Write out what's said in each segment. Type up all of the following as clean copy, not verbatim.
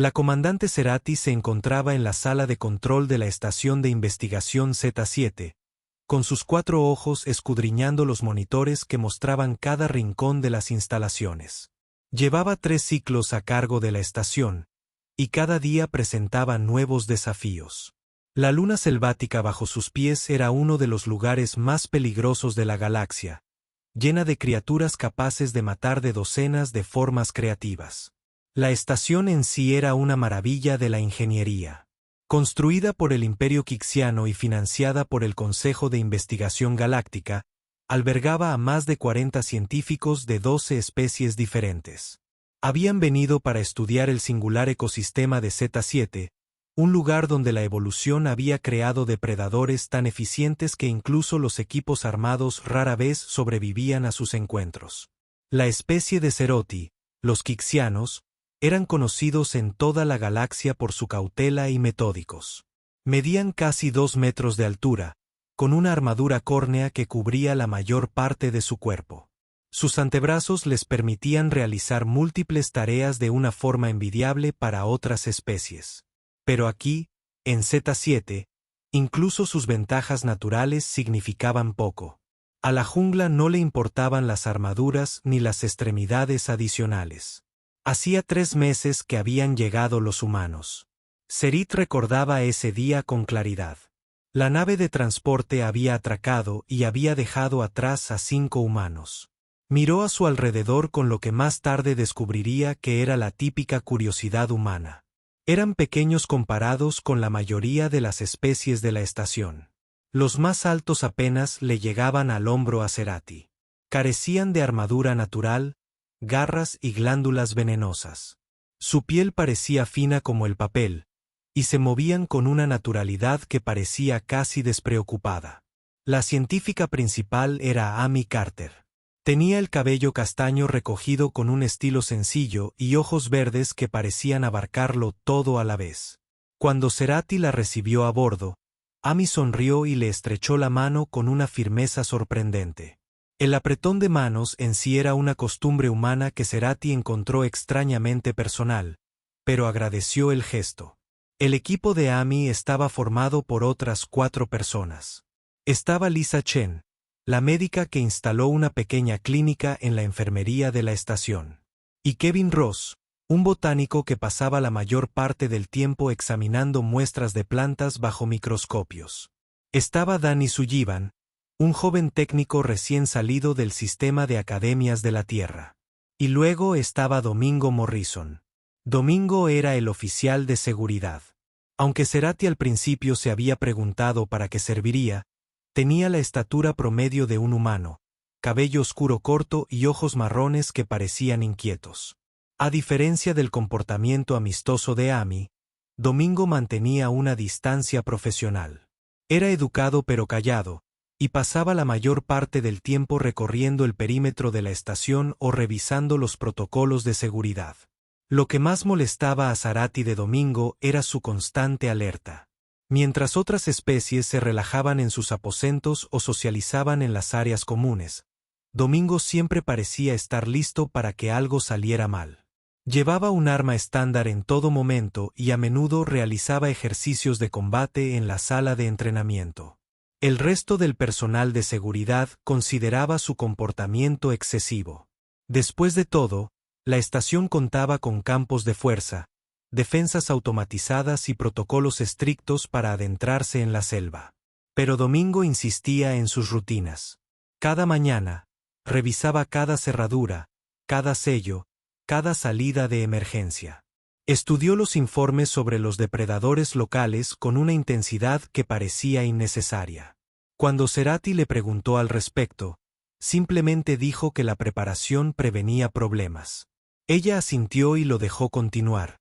La comandante Cerati se encontraba en la sala de control de la estación de investigación Z7, con sus 4 ojos escudriñando los monitores que mostraban cada rincón de las instalaciones. Llevaba 3 ciclos a cargo de la estación, y cada día presentaba nuevos desafíos. La luna selvática bajo sus pies era uno de los lugares más peligrosos de la galaxia, llena de criaturas capaces de matar de docenas de formas creativas. La estación en sí era una maravilla de la ingeniería. Construida por el Imperio Quixiano y financiada por el Consejo de Investigación Galáctica, albergaba a más de 40 científicos de 12 especies diferentes. Habían venido para estudiar el singular ecosistema de Z7, un lugar donde la evolución había creado depredadores tan eficientes que incluso los equipos armados rara vez sobrevivían a sus encuentros. La especie de Cerati, los Quixianos, eran conocidos en toda la galaxia por su cautela y metódicos. Medían casi 2 metros de altura, con una armadura córnea que cubría la mayor parte de su cuerpo. Sus antebrazos les permitían realizar múltiples tareas de una forma envidiable para otras especies. Pero aquí, en Z7, incluso sus ventajas naturales significaban poco. A la jungla no le importaban las armaduras ni las extremidades adicionales. Hacía 3 meses que habían llegado los humanos. Cerit recordaba ese día con claridad. La nave de transporte había atracado y había dejado atrás a 5 humanos. Miró a su alrededor con lo que más tarde descubriría que era la típica curiosidad humana. Eran pequeños comparados con la mayoría de las especies de la estación. Los más altos apenas le llegaban al hombro a Cerati. Carecían de armadura natural, garras y glándulas venenosas. Su piel parecía fina como el papel, y se movían con una naturalidad que parecía casi despreocupada. La científica principal era Amy Carter. Tenía el cabello castaño recogido con un estilo sencillo y ojos verdes que parecían abarcarlo todo a la vez. Cuando Cerati la recibió a bordo, Amy sonrió y le estrechó la mano con una firmeza sorprendente. El apretón de manos en sí era una costumbre humana que Cerati encontró extrañamente personal, pero agradeció el gesto. El equipo de Amy estaba formado por otras 4 personas. Estaba Lisa Chen, la médica que instaló una pequeña clínica en la enfermería de la estación. Y Kevin Ross, un botánico que pasaba la mayor parte del tiempo examinando muestras de plantas bajo microscopios. Estaba Danny Sullivan, un joven técnico recién salido del sistema de academias de la Tierra. Y luego estaba Domingo Morrison. Domingo era el oficial de seguridad. Aunque Cerati al principio se había preguntado para qué serviría, tenía la estatura promedio de un humano, cabello oscuro corto y ojos marrones que parecían inquietos. A diferencia del comportamiento amistoso de Amy, Domingo mantenía una distancia profesional. Era educado pero callado, y pasaba la mayor parte del tiempo recorriendo el perímetro de la estación o revisando los protocolos de seguridad. Lo que más molestaba a Cerati de Domingo era su constante alerta. Mientras otras especies se relajaban en sus aposentos o socializaban en las áreas comunes, Domingo siempre parecía estar listo para que algo saliera mal. Llevaba un arma estándar en todo momento y a menudo realizaba ejercicios de combate en la sala de entrenamiento. El resto del personal de seguridad consideraba su comportamiento excesivo. Después de todo, la estación contaba con campos de fuerza, defensas automatizadas y protocolos estrictos para adentrarse en la selva. Pero Domingo insistía en sus rutinas. Cada mañana, revisaba cada cerradura, cada sello, cada salida de emergencia. Estudió los informes sobre los depredadores locales con una intensidad que parecía innecesaria. Cuando Cerati le preguntó al respecto, simplemente dijo que la preparación prevenía problemas. Ella asintió y lo dejó continuar,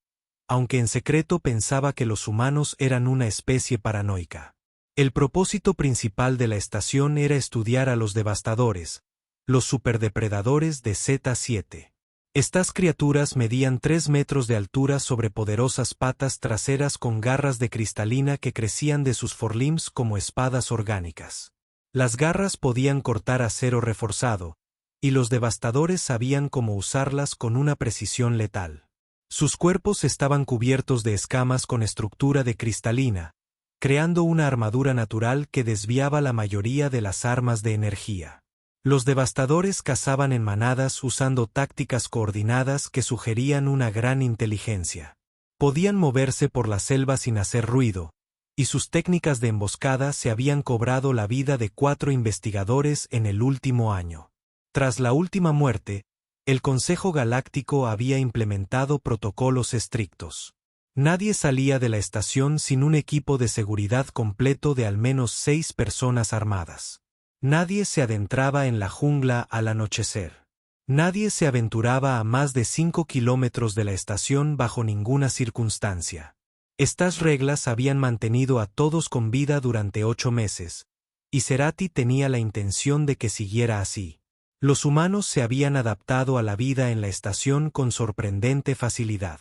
aunque en secreto pensaba que los humanos eran una especie paranoica. El propósito principal de la estación era estudiar a los devastadores, los superdepredadores de Z7. Estas criaturas medían 3 metros de altura sobre poderosas patas traseras con garras de cristalina que crecían de sus forelimbs como espadas orgánicas. Las garras podían cortar acero reforzado, y los devastadores sabían cómo usarlas con una precisión letal. Sus cuerpos estaban cubiertos de escamas con estructura de cristalina, creando una armadura natural que desviaba la mayoría de las armas de energía. Los devastadores cazaban en manadas usando tácticas coordinadas que sugerían una gran inteligencia. Podían moverse por la selva sin hacer ruido, y sus técnicas de emboscada se habían cobrado la vida de 4 investigadores en el último año. Tras la última muerte, el Consejo Galáctico había implementado protocolos estrictos. Nadie salía de la estación sin un equipo de seguridad completo de al menos 6 personas armadas. Nadie se adentraba en la jungla al anochecer. Nadie se aventuraba a más de 5 kilómetros de la estación bajo ninguna circunstancia. Estas reglas habían mantenido a todos con vida durante 8 meses, y Cerati tenía la intención de que siguiera así. Los humanos se habían adaptado a la vida en la estación con sorprendente facilidad.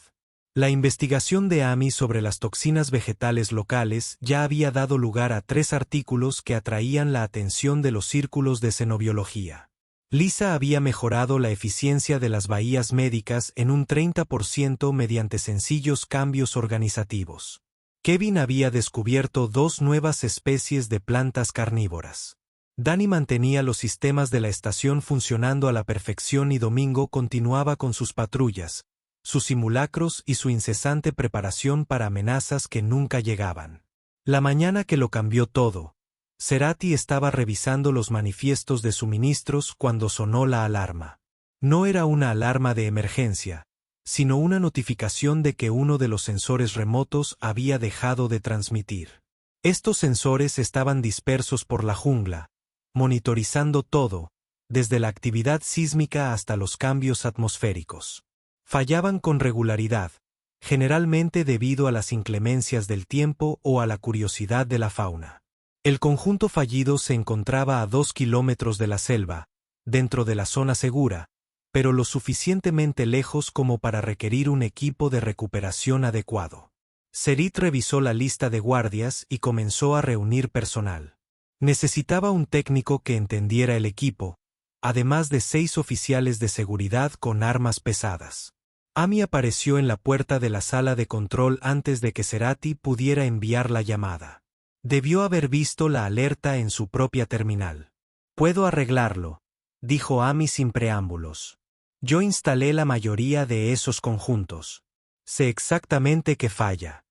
La investigación de Amy sobre las toxinas vegetales locales ya había dado lugar a 3 artículos que atraían la atención de los círculos de xenobiología. Lisa había mejorado la eficiencia de las bahías médicas en un 30% mediante sencillos cambios organizativos. Kevin había descubierto 2 nuevas especies de plantas carnívoras. Danny mantenía los sistemas de la estación funcionando a la perfección y Domingo continuaba con sus patrullas, sus simulacros y su incesante preparación para amenazas que nunca llegaban. La mañana que lo cambió todo, Cerati estaba revisando los manifiestos de suministros cuando sonó la alarma. No era una alarma de emergencia, sino una notificación de que uno de los sensores remotos había dejado de transmitir. Estos sensores estaban dispersos por la jungla, monitorizando todo, desde la actividad sísmica hasta los cambios atmosféricos. Fallaban con regularidad, generalmente debido a las inclemencias del tiempo o a la curiosidad de la fauna. El conjunto fallido se encontraba a 2 kilómetros de la selva, dentro de la zona segura, pero lo suficientemente lejos como para requerir un equipo de recuperación adecuado. Cerit revisó la lista de guardias y comenzó a reunir personal. Necesitaba un técnico que entendiera el equipo, además de 6 oficiales de seguridad con armas pesadas. Amy apareció en la puerta de la sala de control antes de que Cerati pudiera enviar la llamada. Debió haber visto la alerta en su propia terminal. «Puedo arreglarlo», dijo Amy sin preámbulos. «Yo instalé la mayoría de esos conjuntos. Sé exactamente qué falla».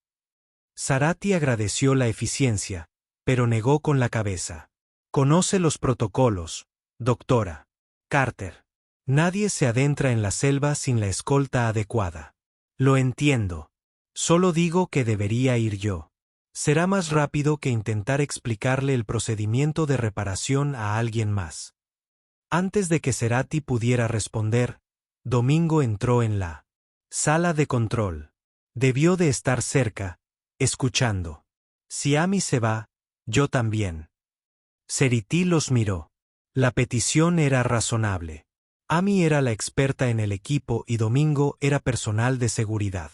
Cerati agradeció la eficiencia, pero negó con la cabeza. «Conoce los protocolos, doctora Carter. Nadie se adentra en la selva sin la escolta adecuada». «Lo entiendo. Solo digo que debería ir yo. Será más rápido que intentar explicarle el procedimiento de reparación a alguien más». Antes de que Cerati pudiera responder, Domingo entró en la sala de control. Debió de estar cerca, escuchando. «Si Amy se va, yo también». Cerati los miró. La petición era razonable. Amy era la experta en el equipo y Domingo era personal de seguridad.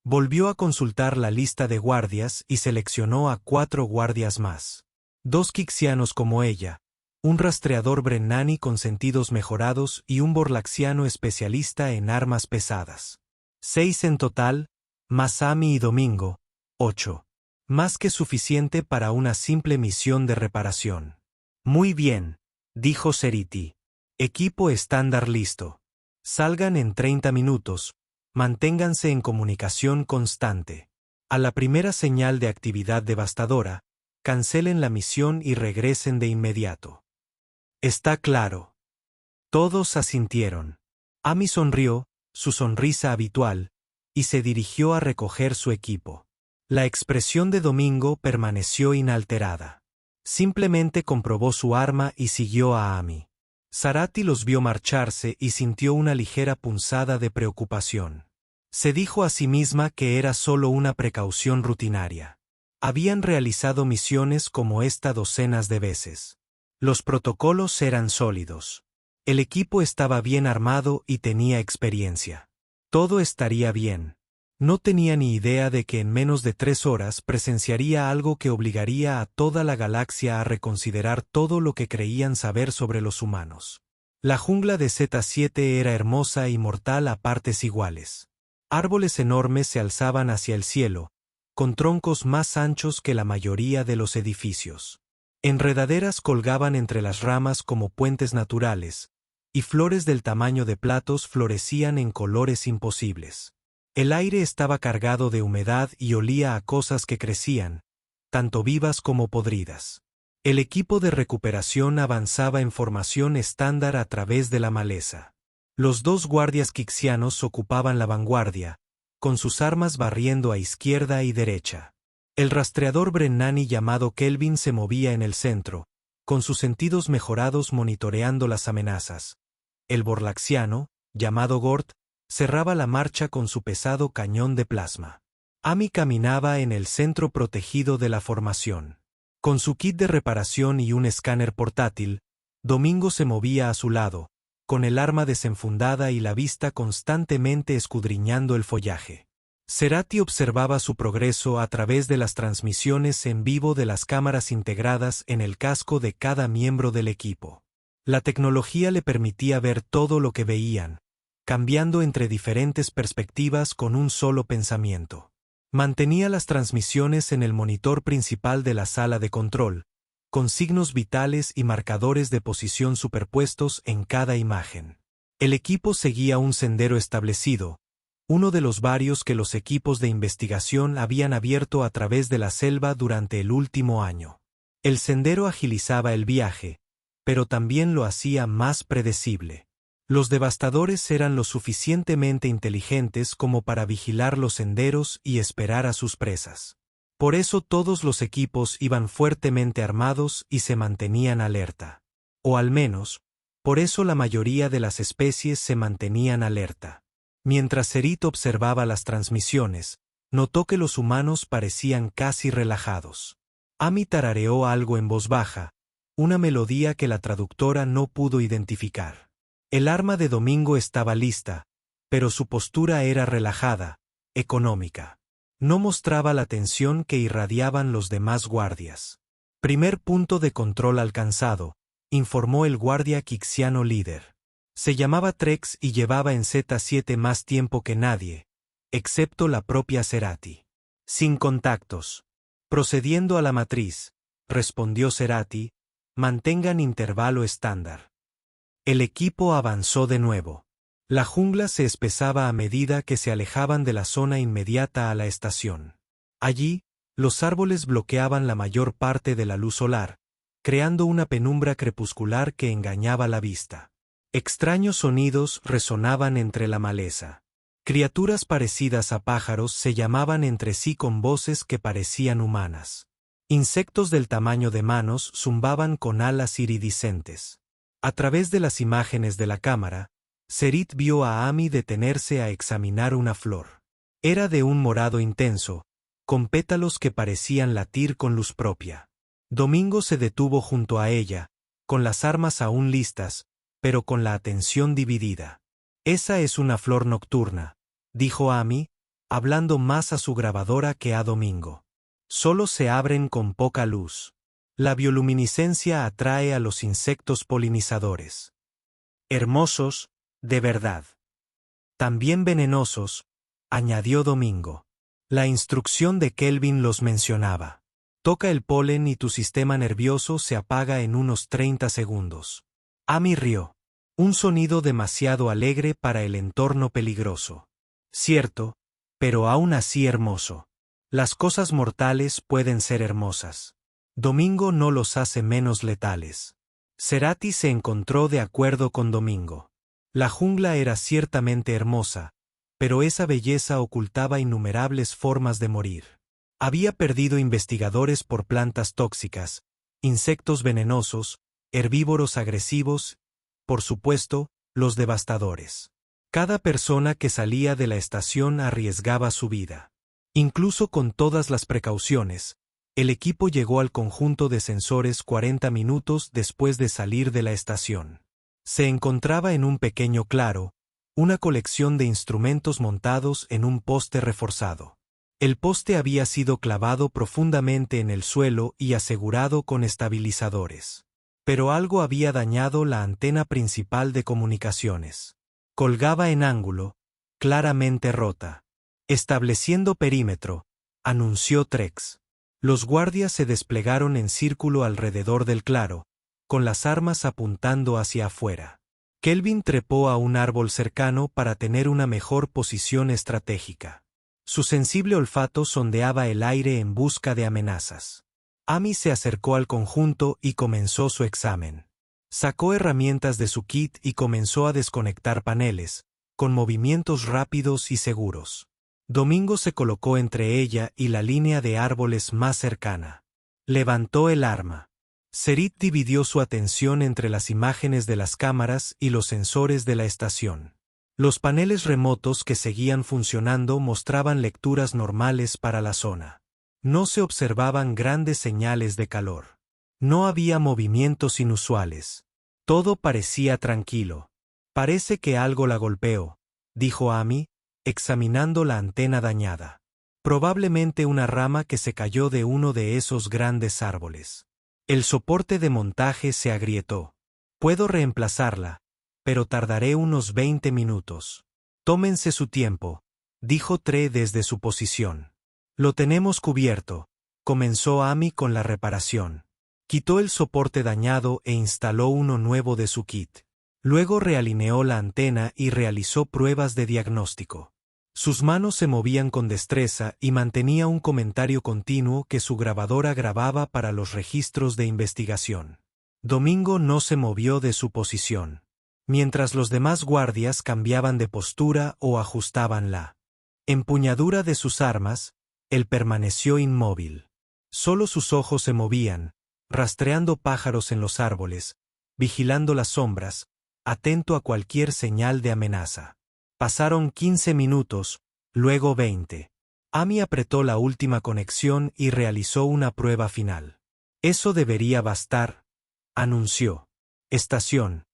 Volvió a consultar la lista de guardias y seleccionó a 4 guardias más. 2 Kixianos como ella, un rastreador Brennani con sentidos mejorados y un borlaxiano especialista en armas pesadas. 6 en total, más Amy y Domingo, 8. Más que suficiente para una simple misión de reparación. «Muy bien», dijo Cerati. «Equipo estándar listo. Salgan en 30 minutos. Manténganse en comunicación constante. A la primera señal de actividad devastadora, cancelen la misión y regresen de inmediato». «Está claro». Todos asintieron. Amy sonrió, su sonrisa habitual, y se dirigió a recoger su equipo. La expresión de Domingo permaneció inalterada. Simplemente comprobó su arma y siguió a Amy. Cerati los vio marcharse y sintió una ligera punzada de preocupación. Se dijo a sí misma que era solo una precaución rutinaria. Habían realizado misiones como esta docenas de veces. Los protocolos eran sólidos. El equipo estaba bien armado y tenía experiencia. Todo estaría bien. No tenía ni idea de que en menos de 3 horas presenciaría algo que obligaría a toda la galaxia a reconsiderar todo lo que creían saber sobre los humanos. La jungla de Z7 era hermosa y mortal a partes iguales. Árboles enormes se alzaban hacia el cielo, con troncos más anchos que la mayoría de los edificios. Enredaderas colgaban entre las ramas como puentes naturales, y flores del tamaño de platos florecían en colores imposibles. El aire estaba cargado de humedad y olía a cosas que crecían, tanto vivas como podridas. El equipo de recuperación avanzaba en formación estándar a través de la maleza. Los 2 guardias quixianos ocupaban la vanguardia, con sus armas barriendo a izquierda y derecha. El rastreador Brennani llamado Kelvin se movía en el centro, con sus sentidos mejorados monitoreando las amenazas. El borlaxiano, llamado Gort, cerraba la marcha con su pesado cañón de plasma. Amy caminaba en el centro protegido de la formación. Con su kit de reparación y un escáner portátil, Domingo se movía a su lado, con el arma desenfundada y la vista constantemente escudriñando el follaje. Cerati observaba su progreso a través de las transmisiones en vivo de las cámaras integradas en el casco de cada miembro del equipo. La tecnología le permitía ver todo lo que veían, cambiando entre diferentes perspectivas con un solo pensamiento. Mantenía las transmisiones en el monitor principal de la sala de control, con signos vitales y marcadores de posición superpuestos en cada imagen. El equipo seguía un sendero establecido, uno de los varios que los equipos de investigación habían abierto a través de la selva durante el último año. El sendero agilizaba el viaje, pero también lo hacía más predecible. Los devastadores eran lo suficientemente inteligentes como para vigilar los senderos y esperar a sus presas. Por eso todos los equipos iban fuertemente armados y se mantenían alerta. O al menos, por eso la mayoría de las especies se mantenían alerta. Mientras Cerit observaba las transmisiones, notó que los humanos parecían casi relajados. Amy tarareó algo en voz baja, una melodía que la traductora no pudo identificar. El arma de Domingo estaba lista, pero su postura era relajada, económica. No mostraba la tensión que irradiaban los demás guardias. Primer punto de control alcanzado, informó el guardia quixiano líder. Se llamaba Trex y llevaba en Z7 más tiempo que nadie, excepto la propia Cerati. Sin contactos. Procediendo a la matriz, respondió Cerati, mantengan intervalo estándar. El equipo avanzó de nuevo. La jungla se espesaba a medida que se alejaban de la zona inmediata a la estación. Allí, los árboles bloqueaban la mayor parte de la luz solar, creando una penumbra crepuscular que engañaba la vista. Extraños sonidos resonaban entre la maleza. Criaturas parecidas a pájaros se llamaban entre sí con voces que parecían humanas. Insectos del tamaño de manos zumbaban con alas iridiscentes. A través de las imágenes de la cámara, Cerit vio a Amy detenerse a examinar una flor. Era de un morado intenso, con pétalos que parecían latir con luz propia. Domingo se detuvo junto a ella, con las armas aún listas, pero con la atención dividida. Esa es una flor nocturna, dijo Amy, hablando más a su grabadora que a Domingo. Solo se abren con poca luz. La bioluminiscencia atrae a los insectos polinizadores. Hermosos, de verdad. También venenosos, añadió Domingo. La instrucción de Kelvin los mencionaba. Toca el polen y tu sistema nervioso se apaga en unos 30 segundos. Amy rió. Un sonido demasiado alegre para el entorno peligroso. Cierto, pero aún así hermoso. Las cosas mortales pueden ser hermosas. Domingo no los hace menos letales. Cerati se encontró de acuerdo con Domingo. La jungla era ciertamente hermosa, pero esa belleza ocultaba innumerables formas de morir. Había perdido investigadores por plantas tóxicas, insectos venenosos, herbívoros agresivos, por supuesto, los devastadores. Cada persona que salía de la estación arriesgaba su vida. Incluso con todas las precauciones, el equipo llegó al conjunto de sensores 40 minutos después de salir de la estación. Se encontraba en un pequeño claro, una colección de instrumentos montados en un poste reforzado. El poste había sido clavado profundamente en el suelo y asegurado con estabilizadores. Pero algo había dañado la antena principal de comunicaciones. Colgaba en ángulo, claramente rota. Estableciendo perímetro, anunció Trex. Los guardias se desplegaron en círculo alrededor del claro, con las armas apuntando hacia afuera. Kelvin trepó a un árbol cercano para tener una mejor posición estratégica. Su sensible olfato sondeaba el aire en busca de amenazas. Amy se acercó al conjunto y comenzó su examen. Sacó herramientas de su kit y comenzó a desconectar paneles, con movimientos rápidos y seguros. Domingo se colocó entre ella y la línea de árboles más cercana. Levantó el arma. Serit dividió su atención entre las imágenes de las cámaras y los sensores de la estación. Los paneles remotos que seguían funcionando mostraban lecturas normales para la zona. No se observaban grandes señales de calor. No había movimientos inusuales. Todo parecía tranquilo. Parece que algo la golpeó, dijo Amy, examinando la antena dañada. Probablemente una rama que se cayó de uno de esos grandes árboles. El soporte de montaje se agrietó. Puedo reemplazarla, pero tardaré unos 20 minutos. Tómense su tiempo, dijo Tre desde su posición. Lo tenemos cubierto, comenzó Amy con la reparación. Quitó el soporte dañado e instaló uno nuevo de su kit. Luego realineó la antena y realizó pruebas de diagnóstico. Sus manos se movían con destreza y mantenía un comentario continuo que su grabadora grababa para los registros de investigación. Domingo no se movió de su posición. Mientras los demás guardias cambiaban de postura o ajustaban la empuñadura de sus armas, él permaneció inmóvil. Solo sus ojos se movían, rastreando pájaros en los árboles, vigilando las sombras, atento a cualquier señal de amenaza. Pasaron 15 minutos, luego 20. Amy apretó la última conexión y realizó una prueba final. Eso debería bastar, anunció. Estación.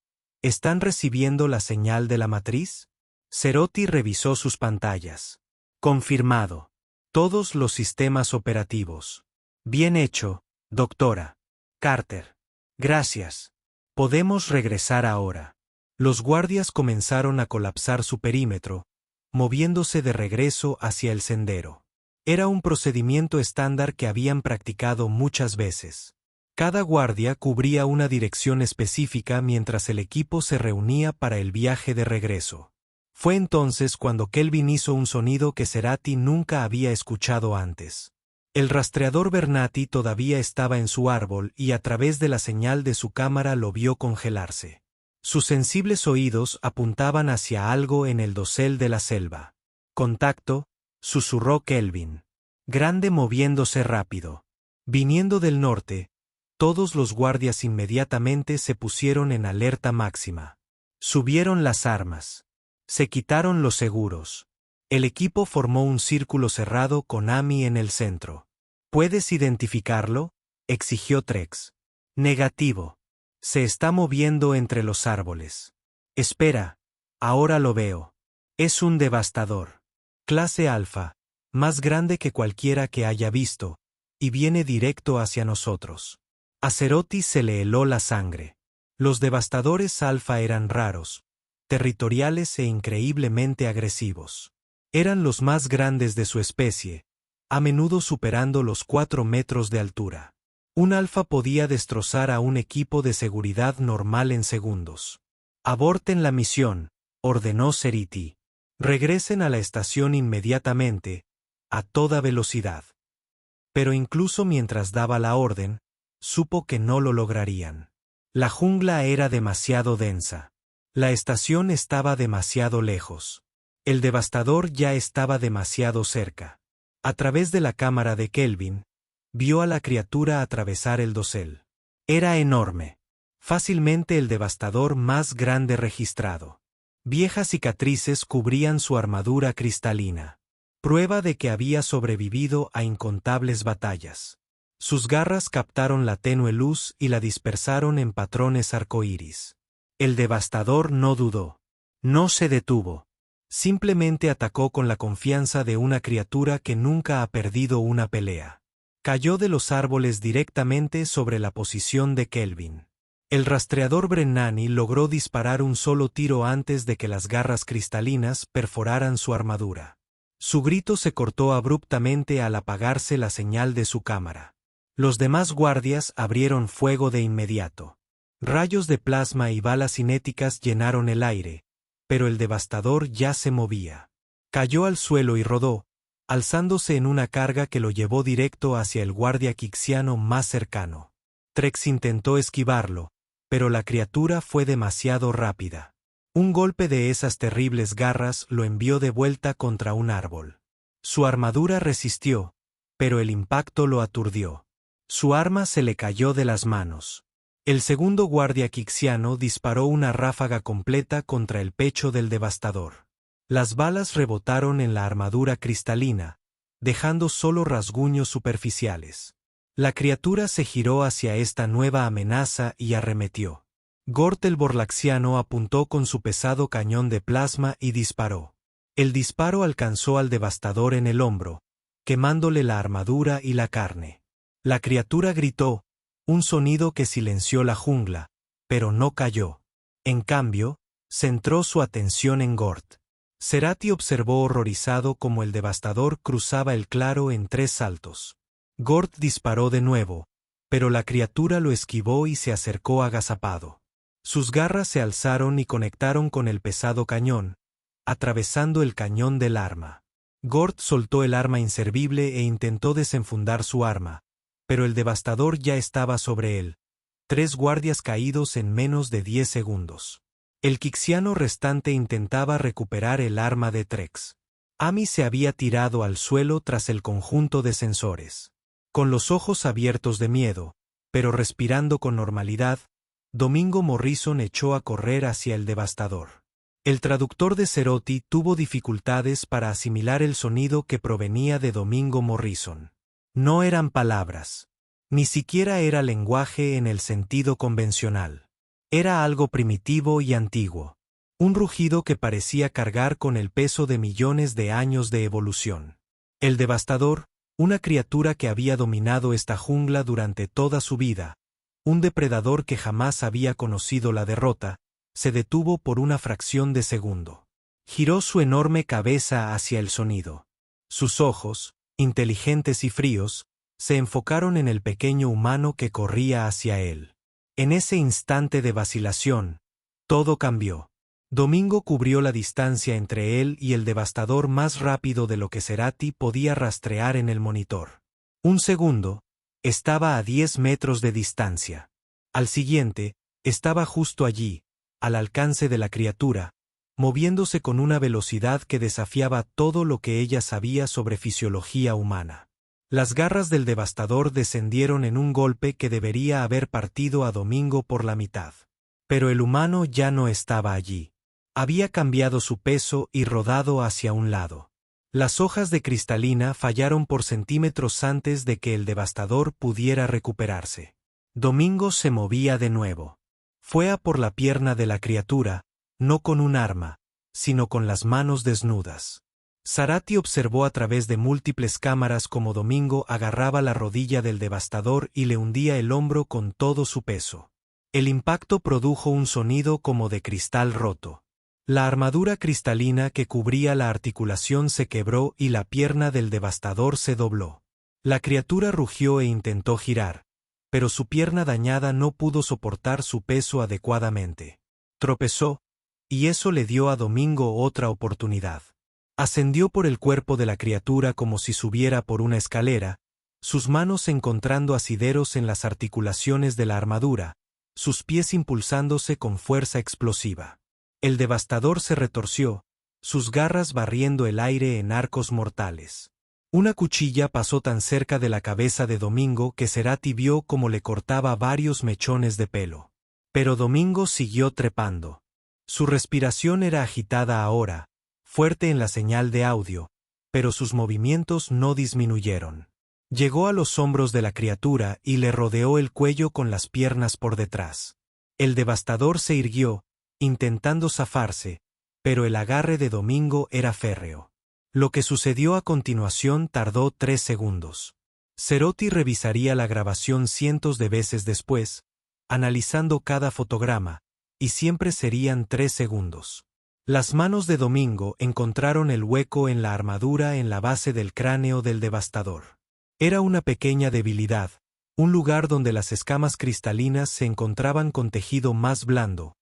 ¿Están recibiendo la señal de la matriz? Cerotti revisó sus pantallas. Confirmado. Todos los sistemas operativos. Bien hecho, doctora. Carter. Gracias. Podemos regresar ahora. Los guardias comenzaron a colapsar su perímetro, moviéndose de regreso hacia el sendero. Era un procedimiento estándar que habían practicado muchas veces. Cada guardia cubría una dirección específica mientras el equipo se reunía para el viaje de regreso. Fue entonces cuando Kelvin hizo un sonido que Cerati nunca había escuchado antes. El rastreador Bernati todavía estaba en su árbol y a través de la señal de su cámara lo vio congelarse. Sus sensibles oídos apuntaban hacia algo en el dosel de la selva. Contacto, susurró Kelvin. Grande moviéndose rápido. Viniendo del norte, todos los guardias inmediatamente se pusieron en alerta máxima. Subieron las armas. Se quitaron los seguros. El equipo formó un círculo cerrado con Amy en el centro. ¿Puedes identificarlo?, exigió Trex. Negativo. Se está moviendo entre los árboles. Espera, ahora lo veo. Es un devastador. Clase Alfa, más grande que cualquiera que haya visto, y viene directo hacia nosotros. A Cerotti se le heló la sangre. Los devastadores Alfa eran raros, territoriales e increíblemente agresivos. Eran los más grandes de su especie, a menudo superando los 4 metros de altura. Un alfa podía destrozar a un equipo de seguridad normal en segundos. Aborten la misión, ordenó Ceriti. Regresen a la estación inmediatamente, a toda velocidad. Pero incluso mientras daba la orden, supo que no lo lograrían. La jungla era demasiado densa. La estación estaba demasiado lejos. El devastador ya estaba demasiado cerca. A través de la cámara de Kelvin, vio a la criatura atravesar el dosel. Era enorme. Fácilmente el devastador más grande registrado. Viejas cicatrices cubrían su armadura cristalina. Prueba de que había sobrevivido a incontables batallas. Sus garras captaron la tenue luz y la dispersaron en patrones arcoíris. El devastador no dudó. No se detuvo. Simplemente atacó con la confianza de una criatura que nunca ha perdido una pelea. Cayó de los árboles directamente sobre la posición de Kelvin. El rastreador Brennani logró disparar un solo tiro antes de que las garras cristalinas perforaran su armadura. Su grito se cortó abruptamente al apagarse la señal de su cámara. Los demás guardias abrieron fuego de inmediato. Rayos de plasma y balas cinéticas llenaron el aire, pero el devastador ya se movía. Cayó al suelo y rodó, alzándose en una carga que lo llevó directo hacia el guardia quixiano más cercano. Trex intentó esquivarlo, pero la criatura fue demasiado rápida. Un golpe de esas terribles garras lo envió de vuelta contra un árbol. Su armadura resistió, pero el impacto lo aturdió. Su arma se le cayó de las manos. El segundo guardia quixiano disparó una ráfaga completa contra el pecho del devastador. Las balas rebotaron en la armadura cristalina, dejando solo rasguños superficiales. La criatura se giró hacia esta nueva amenaza y arremetió. Gort el Borlaxiano apuntó con su pesado cañón de plasma y disparó. El disparo alcanzó al devastador en el hombro, quemándole la armadura y la carne. La criatura gritó, un sonido que silenció la jungla, pero no cayó. En cambio, centró su atención en Gort. Cerati observó horrorizado cómo el devastador cruzaba el claro en 3 saltos. Gort disparó de nuevo, pero la criatura lo esquivó y se acercó agazapado. Sus garras se alzaron y conectaron con el pesado cañón, atravesando el cañón del arma. Gort soltó el arma inservible e intentó desenfundar su arma, pero el devastador ya estaba sobre él. 3 guardias caídos en menos de 10 segundos. El quixiano restante intentaba recuperar el arma de Trex. Amy se había tirado al suelo tras el conjunto de sensores. Con los ojos abiertos de miedo, pero respirando con normalidad, Domingo Morrison echó a correr hacia el devastador. El traductor de Cerati tuvo dificultades para asimilar el sonido que provenía de Domingo Morrison. No eran palabras. Ni siquiera era lenguaje en el sentido convencional. Era algo primitivo y antiguo. Un rugido que parecía cargar con el peso de millones de años de evolución. El devastador, una criatura que había dominado esta jungla durante toda su vida, un depredador que jamás había conocido la derrota, se detuvo por una fracción de segundo. Giró su enorme cabeza hacia el sonido. Sus ojos, inteligentes y fríos, se enfocaron en el pequeño humano que corría hacia él. En ese instante de vacilación, todo cambió. Domingo cubrió la distancia entre él y el devastador más rápido de lo que Cerati podía rastrear en el monitor. Un segundo, estaba a 10 metros de distancia. Al siguiente, estaba justo allí, al alcance de la criatura, moviéndose con una velocidad que desafiaba todo lo que ella sabía sobre fisiología humana. Las garras del devastador descendieron en un golpe que debería haber partido a Domingo por la mitad. Pero el humano ya no estaba allí. Había cambiado su peso y rodado hacia un lado. Las hojas de cristalina fallaron por centímetros antes de que el devastador pudiera recuperarse. Domingo se movía de nuevo. Fue a por la pierna de la criatura, no con un arma, sino con las manos desnudas. Cerati observó a través de múltiples cámaras cómo Domingo agarraba la rodilla del devastador y le hundía el hombro con todo su peso. El impacto produjo un sonido como de cristal roto. La armadura cristalina que cubría la articulación se quebró y la pierna del devastador se dobló. La criatura rugió e intentó girar, pero su pierna dañada no pudo soportar su peso adecuadamente. Tropezó, y eso le dio a Domingo otra oportunidad. Ascendió por el cuerpo de la criatura como si subiera por una escalera, sus manos encontrando asideros en las articulaciones de la armadura, sus pies impulsándose con fuerza explosiva. El devastador se retorció, sus garras barriendo el aire en arcos mortales. Una cuchilla pasó tan cerca de la cabeza de Domingo que Cerati vio cómo le cortaba varios mechones de pelo. Pero Domingo siguió trepando. Su respiración era agitada ahora, fuerte en la señal de audio, pero sus movimientos no disminuyeron. Llegó a los hombros de la criatura y le rodeó el cuello con las piernas por detrás. El devastador se irguió, intentando zafarse, pero el agarre de Domingo era férreo. Lo que sucedió a continuación tardó 3 segundos. Cerati revisaría la grabación cientos de veces después, analizando cada fotograma, y siempre serían 3 segundos. Las manos de Domingo encontraron el hueco en la armadura en la base del cráneo del devastador. Era una pequeña debilidad, un lugar donde las escamas cristalinas se encontraban con tejido más blando,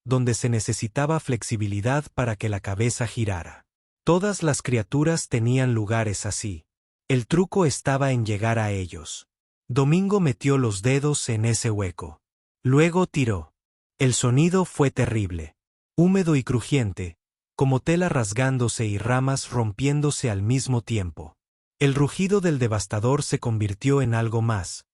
donde se necesitaba flexibilidad para que la cabeza girara. Todas las criaturas tenían lugares así. El truco estaba en llegar a ellos. Domingo metió los dedos en ese hueco. Luego tiró. El sonido fue terrible. Húmedo y crujiente, como tela rasgándose y ramas rompiéndose al mismo tiempo. El rugido del devastador se convirtió en algo más,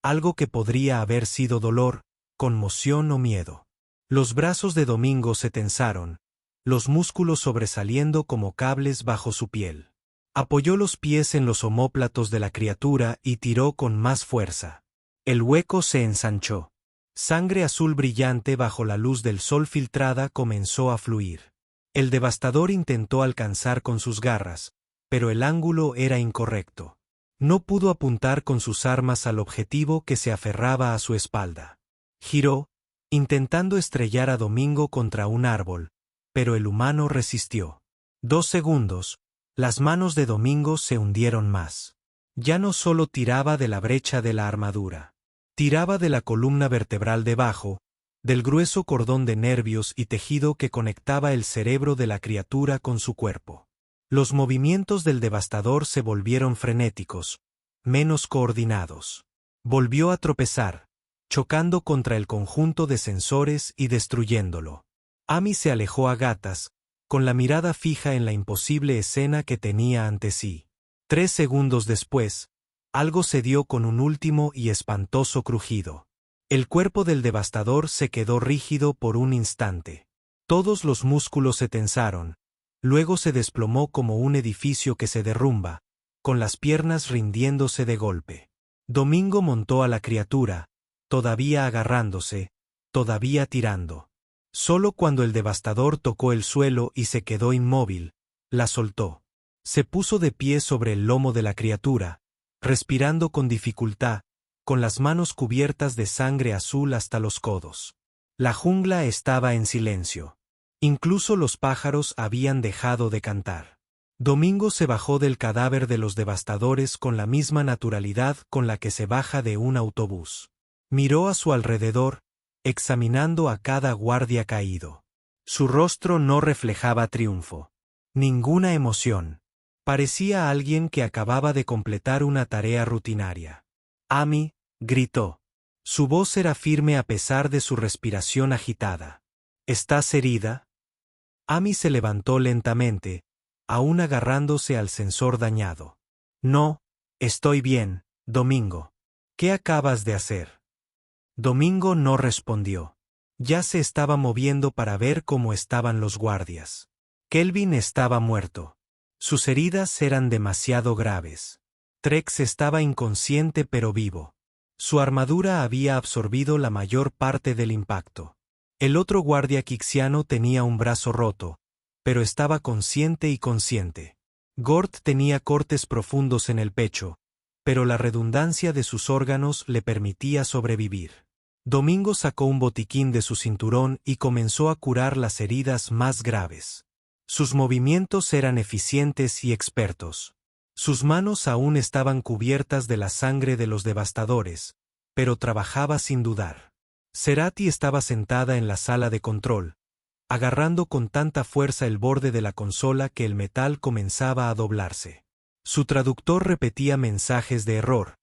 algo que podría haber sido dolor, conmoción o miedo. Los brazos de Domingo se tensaron, los músculos sobresaliendo como cables bajo su piel. Apoyó los pies en los omóplatos de la criatura y tiró con más fuerza. El hueco se ensanchó. Sangre azul brillante bajo la luz del sol filtrada comenzó a fluir. El devastador intentó alcanzar con sus garras, pero el ángulo era incorrecto. No pudo apuntar con sus armas al objetivo que se aferraba a su espalda. Giró, intentando estrellar a Domingo contra un árbol, pero el humano resistió. 2 segundos, las manos de Domingo se hundieron más. Ya no solo tiraba de la brecha de la armadura. Tiraba de la columna vertebral debajo, del grueso cordón de nervios y tejido que conectaba el cerebro de la criatura con su cuerpo. Los movimientos del devastador se volvieron frenéticos, menos coordinados. Volvió a tropezar, chocando contra el conjunto de sensores y destruyéndolo. Amy se alejó a gatas, con la mirada fija en la imposible escena que tenía ante sí. 3 segundos después, algo se dio con un último y espantoso crujido. El cuerpo del devastador se quedó rígido por un instante. Todos los músculos se tensaron, luego se desplomó como un edificio que se derrumba, con las piernas rindiéndose de golpe. Domingo montó a la criatura, todavía agarrándose, todavía tirando. Solo cuando el devastador tocó el suelo y se quedó inmóvil, la soltó. Se puso de pie sobre el lomo de la criatura, respirando con dificultad, con las manos cubiertas de sangre azul hasta los codos. La jungla estaba en silencio. Incluso los pájaros habían dejado de cantar. Domingo se bajó del cadáver de los devastadores con la misma naturalidad con la que se baja de un autobús. Miró a su alrededor, examinando a cada guardia caído. Su rostro no reflejaba triunfo. Ninguna emoción. Parecía alguien que acababa de completar una tarea rutinaria. Amy, gritó. Su voz era firme a pesar de su respiración agitada. ¿Estás herida? Amy se levantó lentamente, aún agarrándose al sensor dañado. No, estoy bien, Domingo. ¿Qué acabas de hacer? Domingo no respondió. Ya se estaba moviendo para ver cómo estaban los guardias. Kelvin estaba muerto. Sus heridas eran demasiado graves. Trex estaba inconsciente pero vivo. Su armadura había absorbido la mayor parte del impacto. El otro guardia quixiano tenía un brazo roto, pero estaba consciente y consciente. Gort tenía cortes profundos en el pecho, pero la redundancia de sus órganos le permitía sobrevivir. Domingo sacó un botiquín de su cinturón y comenzó a curar las heridas más graves. Sus movimientos eran eficientes y expertos. Sus manos aún estaban cubiertas de la sangre de los devastadores, pero trabajaba sin dudar. Cerati estaba sentada en la sala de control, agarrando con tanta fuerza el borde de la consola que el metal comenzaba a doblarse. Su traductor repetía mensajes de error,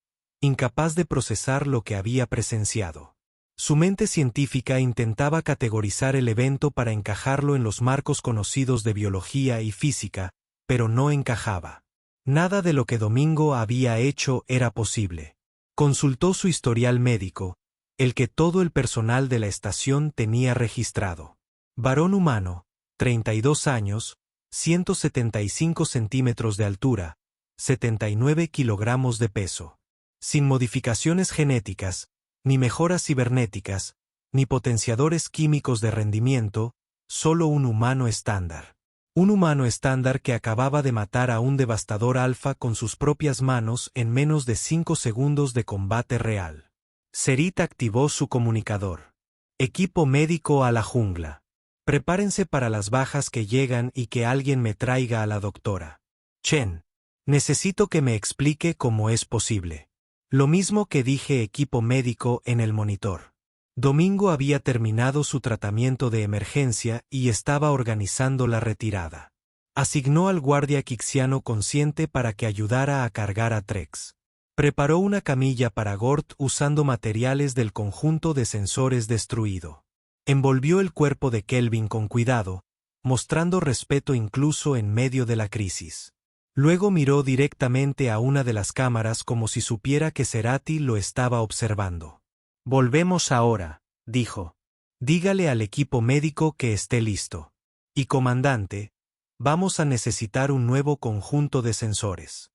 incapaz de procesar lo que había presenciado. Su mente científica intentaba categorizar el evento para encajarlo en los marcos conocidos de biología y física, pero no encajaba. Nada de lo que Domingo había hecho era posible. Consultó su historial médico, el que todo el personal de la estación tenía registrado. Varón humano, 32 años, 175 centímetros de altura, 79 kilogramos de peso. Sin modificaciones genéticas, ni mejoras cibernéticas, ni potenciadores químicos de rendimiento, solo un humano estándar. Un humano estándar que acababa de matar a un devastador alfa con sus propias manos en menos de 5 segundos de combate real. Serit activó su comunicador. Equipo médico a la jungla. Prepárense para las bajas que llegan y que alguien me traiga a la doctora. Chen. Necesito que me explique cómo es posible. Lo mismo que dije equipo médico en el monitor. Domingo había terminado su tratamiento de emergencia y estaba organizando la retirada. Asignó al guardia quixiano consciente para que ayudara a cargar a Trex. Preparó una camilla para Gort usando materiales del conjunto de sensores destruido. Envolvió el cuerpo de Kelvin con cuidado, mostrando respeto incluso en medio de la crisis. Luego miró directamente a una de las cámaras como si supiera que Cerati lo estaba observando. «Volvemos ahora», dijo. «Dígale al equipo médico que esté listo. Y comandante, vamos a necesitar un nuevo conjunto de sensores».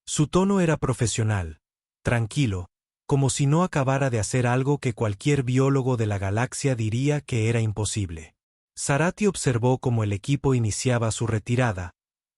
Su tono era profesional, tranquilo, como si no acabara de hacer algo que cualquier biólogo de la galaxia diría que era imposible. Cerati observó cómo el equipo iniciaba su retirada,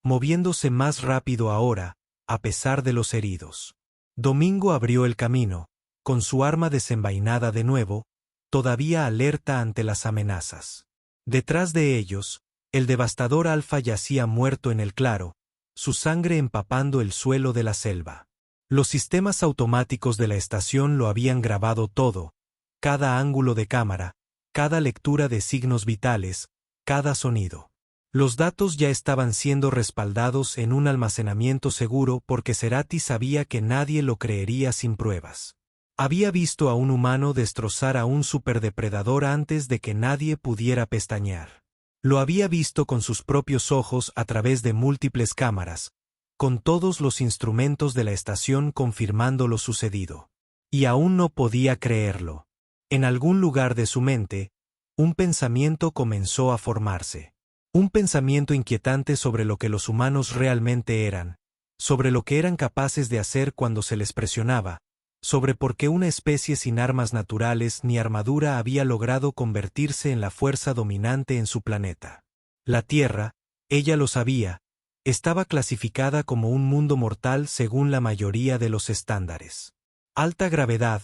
moviéndose más rápido ahora, a pesar de los heridos. Domingo abrió el camino, con su arma desenvainada de nuevo, todavía alerta ante las amenazas. Detrás de ellos, el devastador Alfa yacía muerto en el claro, su sangre empapando el suelo de la selva. Los sistemas automáticos de la estación lo habían grabado todo, cada ángulo de cámara, cada lectura de signos vitales, cada sonido. Los datos ya estaban siendo respaldados en un almacenamiento seguro porque Cerati sabía que nadie lo creería sin pruebas. Había visto a un humano destrozar a un superdepredador antes de que nadie pudiera pestañear. Lo había visto con sus propios ojos a través de múltiples cámaras, con todos los instrumentos de la estación confirmando lo sucedido. Y aún no podía creerlo. En algún lugar de su mente, un pensamiento comenzó a formarse. Un pensamiento inquietante sobre lo que los humanos realmente eran, sobre lo que eran capaces de hacer cuando se les presionaba, sobre por qué una especie sin armas naturales ni armadura había logrado convertirse en la fuerza dominante en su planeta. La Tierra, ella lo sabía, estaba clasificada como un mundo mortal según la mayoría de los estándares. Alta gravedad,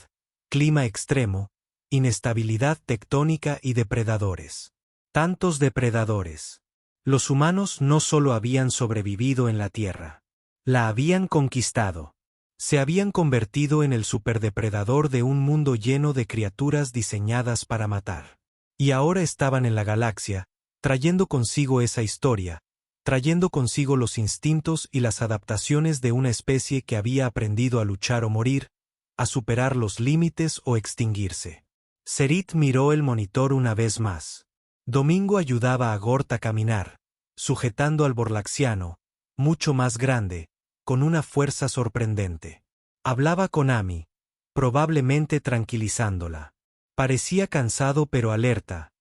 clima extremo, inestabilidad tectónica y depredadores. Tantos depredadores. Los humanos no solo habían sobrevivido en la Tierra, la habían conquistado. Se habían convertido en el superdepredador de un mundo lleno de criaturas diseñadas para matar. Y ahora estaban en la galaxia, trayendo consigo esa historia, trayendo consigo los instintos y las adaptaciones de una especie que había aprendido a luchar o morir, a superar los límites o extinguirse. Serit miró el monitor una vez más. Domingo ayudaba a Gort a caminar, sujetando al borlaxiano, mucho más grande, con una fuerza sorprendente. Hablaba con Amy, probablemente tranquilizándola. Parecía cansado pero alerta,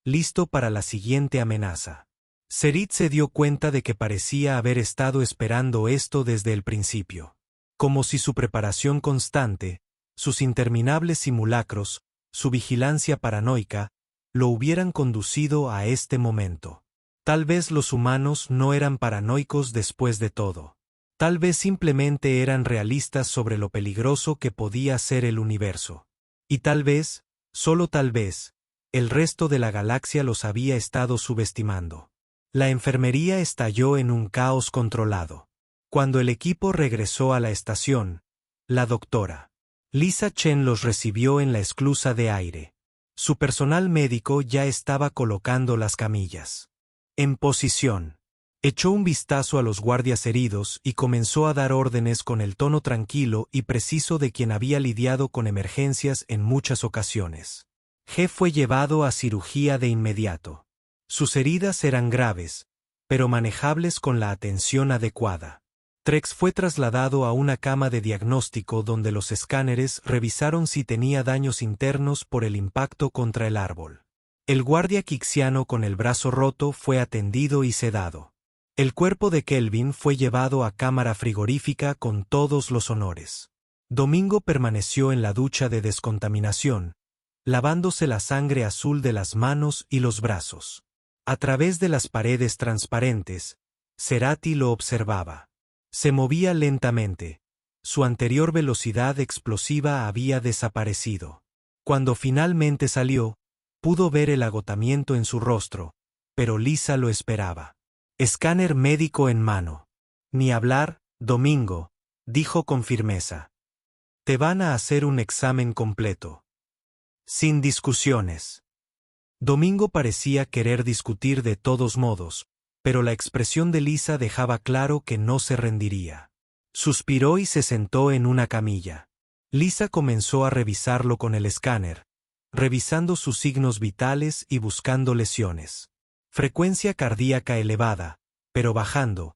listo para la siguiente amenaza. Serit se dio cuenta de que parecía haber estado esperando esto desde el principio. Como si su preparación constante, sus interminables simulacros, su vigilancia paranoica, lo hubieran conducido a este momento. Tal vez los humanos no eran paranoicos después de todo. Tal vez simplemente eran realistas sobre lo peligroso que podía ser el universo. Y tal vez, solo tal vez, el resto de la galaxia los había estado subestimando. La enfermería estalló en un caos controlado. Cuando el equipo regresó a la estación, la doctora Lisa Chen los recibió en la esclusa de aire. Su personal médico ya estaba colocando las camillas. En posición. Echó un vistazo a los guardias heridos y comenzó a dar órdenes con el tono tranquilo y preciso de quien había lidiado con emergencias en muchas ocasiones. G fue llevado a cirugía de inmediato. Sus heridas eran graves, pero manejables con la atención adecuada. Trex fue trasladado a una cama de diagnóstico donde los escáneres revisaron si tenía daños internos por el impacto contra el árbol. El guardia quixiano con el brazo roto fue atendido y sedado. El cuerpo de Kelvin fue llevado a cámara frigorífica con todos los honores. Domingo permaneció en la ducha de descontaminación, lavándose la sangre azul de las manos y los brazos. A través de las paredes transparentes, Cerati lo observaba. Se movía lentamente, Su anterior velocidad explosiva había desaparecido. Cuando finalmente salió, pudo ver el agotamiento en su rostro, pero Lisa lo esperaba. Escáner médico en mano. Ni hablar, Domingo, dijo con firmeza. Te van a hacer un examen completo. Sin discusiones. Domingo parecía querer discutir de todos modos, pero la expresión de Lisa dejaba claro que no se rendiría. Suspiró y se sentó en una camilla. Lisa comenzó a revisarlo con el escáner, revisando sus signos vitales y buscando lesiones. Frecuencia cardíaca elevada, pero bajando.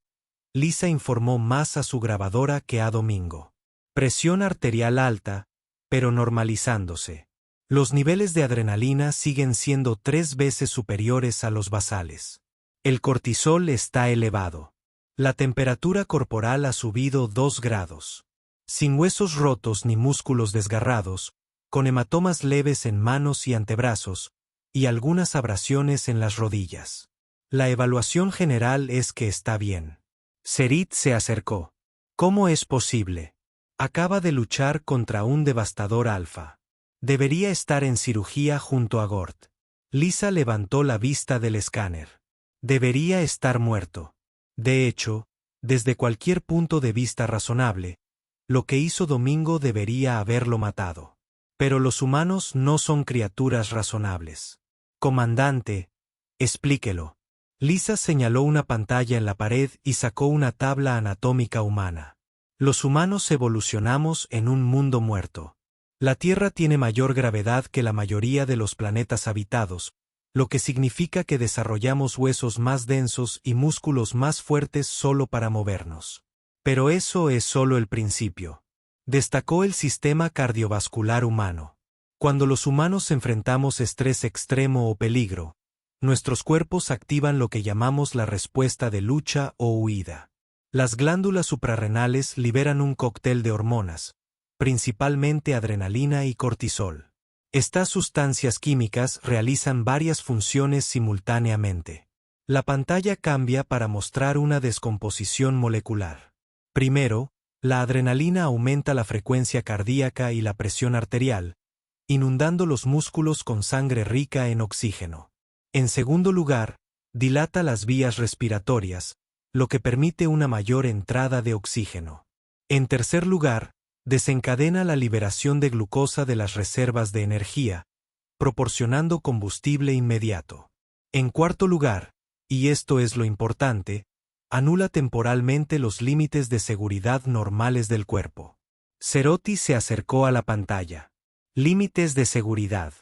Lisa informó más a su grabadora que a Domingo. Presión arterial alta, pero normalizándose. Los niveles de adrenalina siguen siendo 3 veces superiores a los basales. El cortisol está elevado. La temperatura corporal ha subido 2 grados. Sin huesos rotos ni músculos desgarrados, con hematomas leves en manos y antebrazos, y algunas abrasiones en las rodillas. La evaluación general es que está bien. Serit se acercó. ¿Cómo es posible? Acaba de luchar contra un devastador alfa. Debería estar en cirugía junto a Gort. Lisa levantó la vista del escáner. Debería estar muerto. De hecho, desde cualquier punto de vista razonable, lo que hizo Domingo debería haberlo matado. Pero los humanos no son criaturas razonables. Comandante, explíquelo. Lisa señaló una pantalla en la pared y sacó una tabla anatómica humana. Los humanos evolucionamos en un mundo muerto. La Tierra tiene mayor gravedad que la mayoría de los planetas habitados, lo que significa que desarrollamos huesos más densos y músculos más fuertes solo para movernos. Pero eso es solo el principio. Destacó el sistema cardiovascular humano. Cuando los humanos enfrentamos estrés extremo o peligro, nuestros cuerpos activan lo que llamamos la respuesta de lucha o huida. Las glándulas suprarrenales liberan un cóctel de hormonas, principalmente adrenalina y cortisol. Estas sustancias químicas realizan varias funciones simultáneamente. La pantalla cambia para mostrar una descomposición molecular. Primero, la adrenalina aumenta la frecuencia cardíaca y la presión arterial, inundando los músculos con sangre rica en oxígeno. En segundo lugar, dilata las vías respiratorias, lo que permite una mayor entrada de oxígeno. En tercer lugar, desencadena la liberación de glucosa de las reservas de energía, proporcionando combustible inmediato. En cuarto lugar, y esto es lo importante, anula temporalmente los límites de seguridad normales del cuerpo. Cerotti se acercó a la pantalla. Límites de seguridad.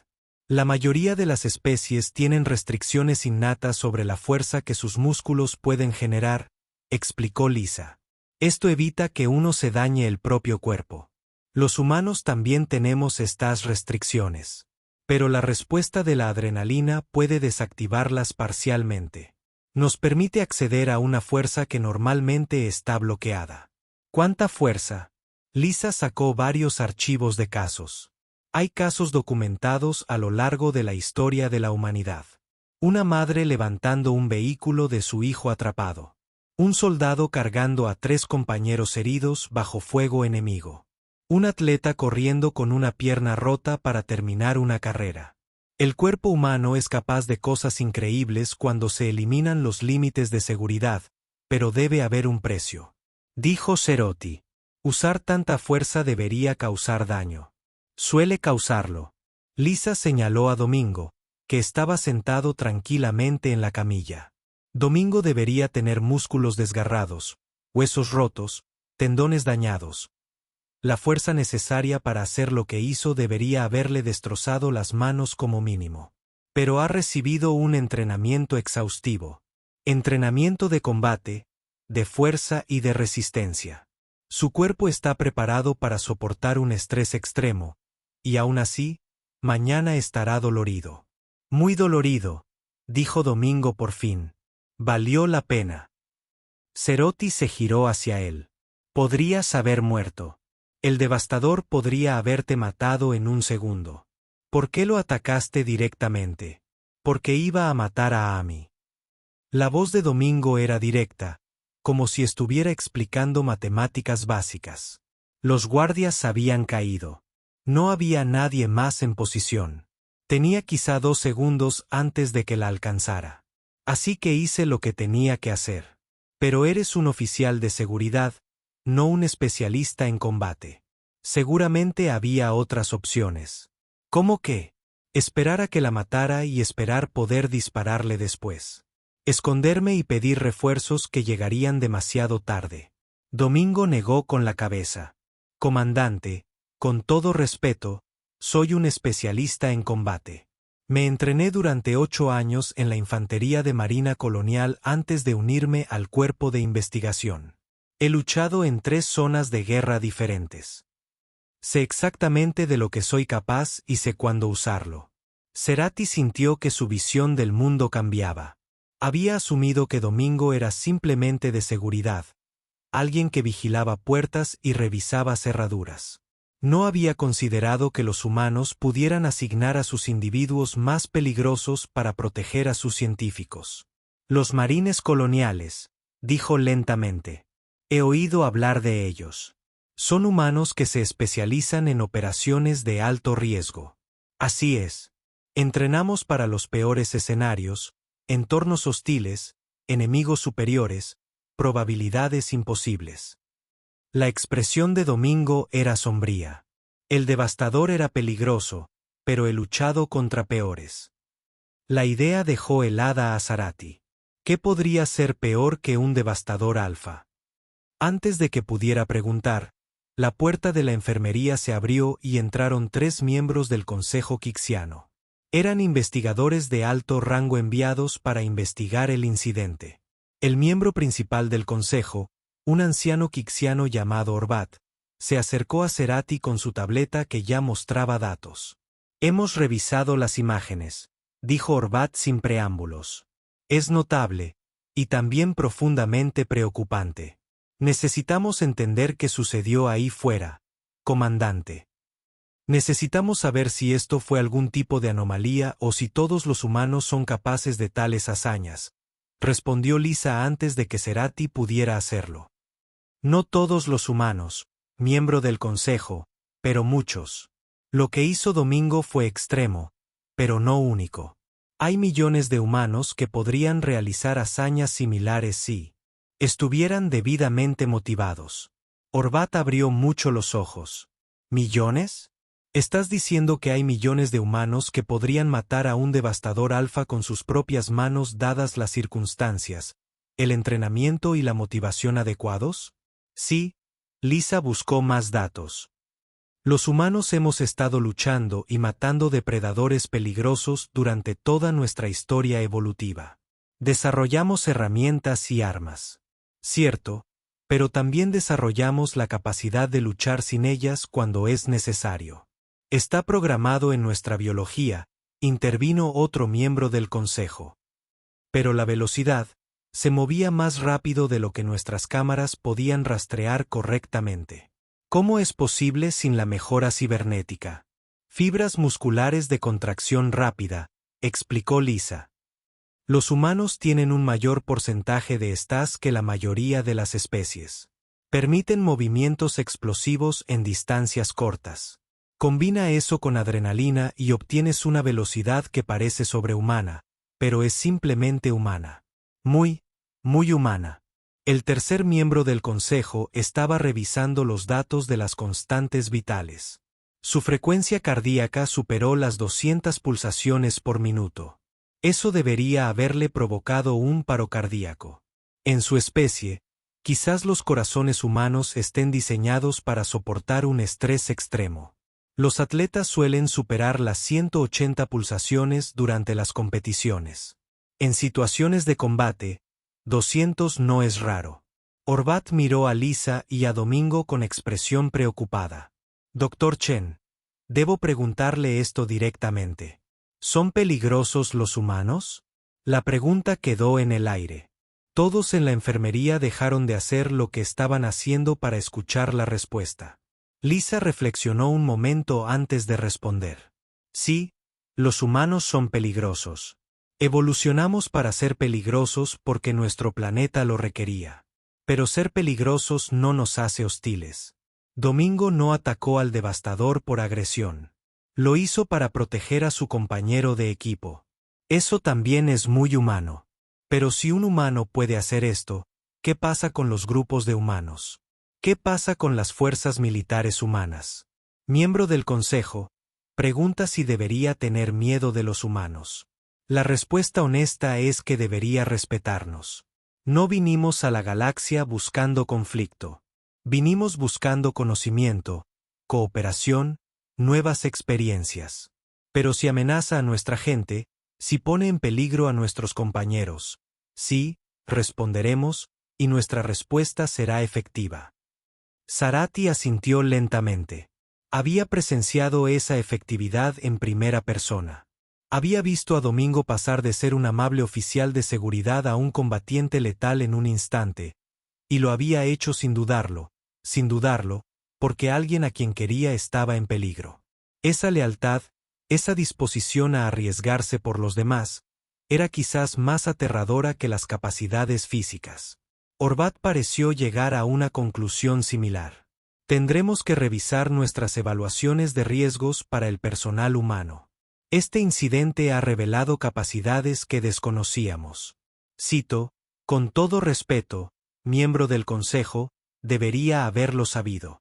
La mayoría de las especies tienen restricciones innatas sobre la fuerza que sus músculos pueden generar, explicó Lisa. Esto evita que uno se dañe el propio cuerpo. Los humanos también tenemos estas restricciones. Pero la respuesta de la adrenalina puede desactivarlas parcialmente. Nos permite acceder a una fuerza que normalmente está bloqueada. ¿Cuánta fuerza? Lisa sacó varios archivos de casos. Hay casos documentados a lo largo de la historia de la humanidad. Una madre levantando un vehículo de su hijo atrapado. Un soldado cargando a 3 compañeros heridos bajo fuego enemigo. Un atleta corriendo con una pierna rota para terminar una carrera. El cuerpo humano es capaz de cosas increíbles cuando se eliminan los límites de seguridad, pero debe haber un precio. Dijo Cerotti. Usar tanta fuerza debería causar daño. Suele causarlo. Lisa señaló a Domingo, que estaba sentado tranquilamente en la camilla. Domingo debería tener músculos desgarrados, huesos rotos, tendones dañados. La fuerza necesaria para hacer lo que hizo debería haberle destrozado las manos como mínimo. Pero ha recibido un entrenamiento exhaustivo. Entrenamiento de combate, de fuerza y de resistencia. Su cuerpo está preparado para soportar un estrés extremo, y aún así, mañana estará dolorido. Muy dolorido, dijo Domingo por fin. Valió la pena. Cerotti se giró hacia él. Podrías haber muerto. El devastador podría haberte matado en un segundo. ¿Por qué lo atacaste directamente? Porque iba a matar a Amy. La voz de Domingo era directa, como si estuviera explicando matemáticas básicas. Los guardias habían caído. No había nadie más en posición. Tenía quizá 2 segundos antes de que la alcanzara. Así que hice lo que tenía que hacer. Pero eres un oficial de seguridad, no un especialista en combate. Seguramente había otras opciones. ¿Cómo qué? Esperar a que la matara y esperar poder dispararle después. Esconderme y pedir refuerzos que llegarían demasiado tarde. Domingo negó con la cabeza. Comandante, con todo respeto, soy un especialista en combate. Me entrené durante 8 años en la Infantería de Marina Colonial antes de unirme al Cuerpo de Investigación. He luchado en 3 zonas de guerra diferentes. Sé exactamente de lo que soy capaz y sé cuándo usarlo. Cerati sintió que su visión del mundo cambiaba. Había asumido que Domingo era simplemente de seguridad, alguien que vigilaba puertas y revisaba cerraduras. No había considerado que los humanos pudieran asignar a sus individuos más peligrosos para proteger a sus científicos. Los marines coloniales, dijo lentamente. He oído hablar de ellos. Son humanos que se especializan en operaciones de alto riesgo. Así es. Entrenamos para los peores escenarios, entornos hostiles, enemigos superiores, probabilidades imposibles. La expresión de Domingo era sombría. El devastador era peligroso, pero he luchado contra peores. La idea dejó helada a Cerati. ¿Qué podría ser peor que un devastador alfa? Antes de que pudiera preguntar, la puerta de la enfermería se abrió y entraron 3 miembros del Consejo Quixiano. Eran investigadores de alto rango enviados para investigar el incidente. El miembro principal del consejo, un anciano quixiano llamado Orbat, se acercó a Cerati con su tableta que ya mostraba datos. Hemos revisado las imágenes, dijo Orbat sin preámbulos. Es notable, y también profundamente preocupante. Necesitamos entender qué sucedió ahí fuera, comandante. Necesitamos saber si esto fue algún tipo de anomalía o si todos los humanos son capaces de tales hazañas, respondió Lisa antes de que Cerati pudiera hacerlo. No todos los humanos, miembro del consejo, pero muchos. Lo que hizo Domingo fue extremo, pero no único. Hay millones de humanos que podrían realizar hazañas similares si estuvieran debidamente motivados. Orbat abrió mucho los ojos. ¿Millones? ¿Estás diciendo que hay millones de humanos que podrían matar a un devastador alfa con sus propias manos dadas las circunstancias, el entrenamiento y la motivación adecuados? Sí, Lisa buscó más datos. Los humanos hemos estado luchando y matando depredadores peligrosos durante toda nuestra historia evolutiva. Desarrollamos herramientas y armas. Cierto, pero también desarrollamos la capacidad de luchar sin ellas cuando es necesario. Está programado en nuestra biología, intervino otro miembro del consejo. Pero la velocidad se movía más rápido de lo que nuestras cámaras podían rastrear correctamente. ¿Cómo es posible sin la mejora cibernética? Fibras musculares de contracción rápida, explicó Lisa. Los humanos tienen un mayor porcentaje de estas que la mayoría de las especies. Permiten movimientos explosivos en distancias cortas. Combina eso con adrenalina y obtienes una velocidad que parece sobrehumana, pero es simplemente humana. Muy humana. El tercer miembro del consejo estaba revisando los datos de las constantes vitales. Su frecuencia cardíaca superó las 200 pulsaciones por minuto. Eso debería haberle provocado un paro cardíaco. En su especie, quizás los corazones humanos estén diseñados para soportar un estrés extremo. Los atletas suelen superar las 180 pulsaciones durante las competiciones. En situaciones de combate, 200 no es raro. Orbat miró a Lisa y a Domingo con expresión preocupada. Dr. Chen, debo preguntarle esto directamente. ¿Son peligrosos los humanos? La pregunta quedó en el aire. Todos en la enfermería dejaron de hacer lo que estaban haciendo para escuchar la respuesta. Lisa reflexionó un momento antes de responder. Sí, los humanos son peligrosos. Evolucionamos para ser peligrosos porque nuestro planeta lo requería. Pero ser peligrosos no nos hace hostiles. Domingo no atacó al devastador por agresión. Lo hizo para proteger a su compañero de equipo. Eso también es muy humano. Pero si un humano puede hacer esto, ¿qué pasa con los grupos de humanos? ¿Qué pasa con las fuerzas militares humanas? Miembro del Consejo, pregunta si debería tener miedo de los humanos. La respuesta honesta es que debería respetarnos. No vinimos a la galaxia buscando conflicto. Vinimos buscando conocimiento, cooperación, nuevas experiencias. Pero si amenaza a nuestra gente, si pone en peligro a nuestros compañeros, sí, responderemos, y nuestra respuesta será efectiva. Zarati asintió lentamente. Había presenciado esa efectividad en primera persona. Había visto a Domingo pasar de ser un amable oficial de seguridad a un combatiente letal en un instante, y lo había hecho sin dudarlo, porque alguien a quien quería estaba en peligro. Esa lealtad, esa disposición a arriesgarse por los demás, era quizás más aterradora que las capacidades físicas. Horvat pareció llegar a una conclusión similar. Tendremos que revisar nuestras evaluaciones de riesgos para el personal humano. Este incidente ha revelado capacidades que desconocíamos. Cito, con todo respeto, miembro del Consejo, debería haberlo sabido.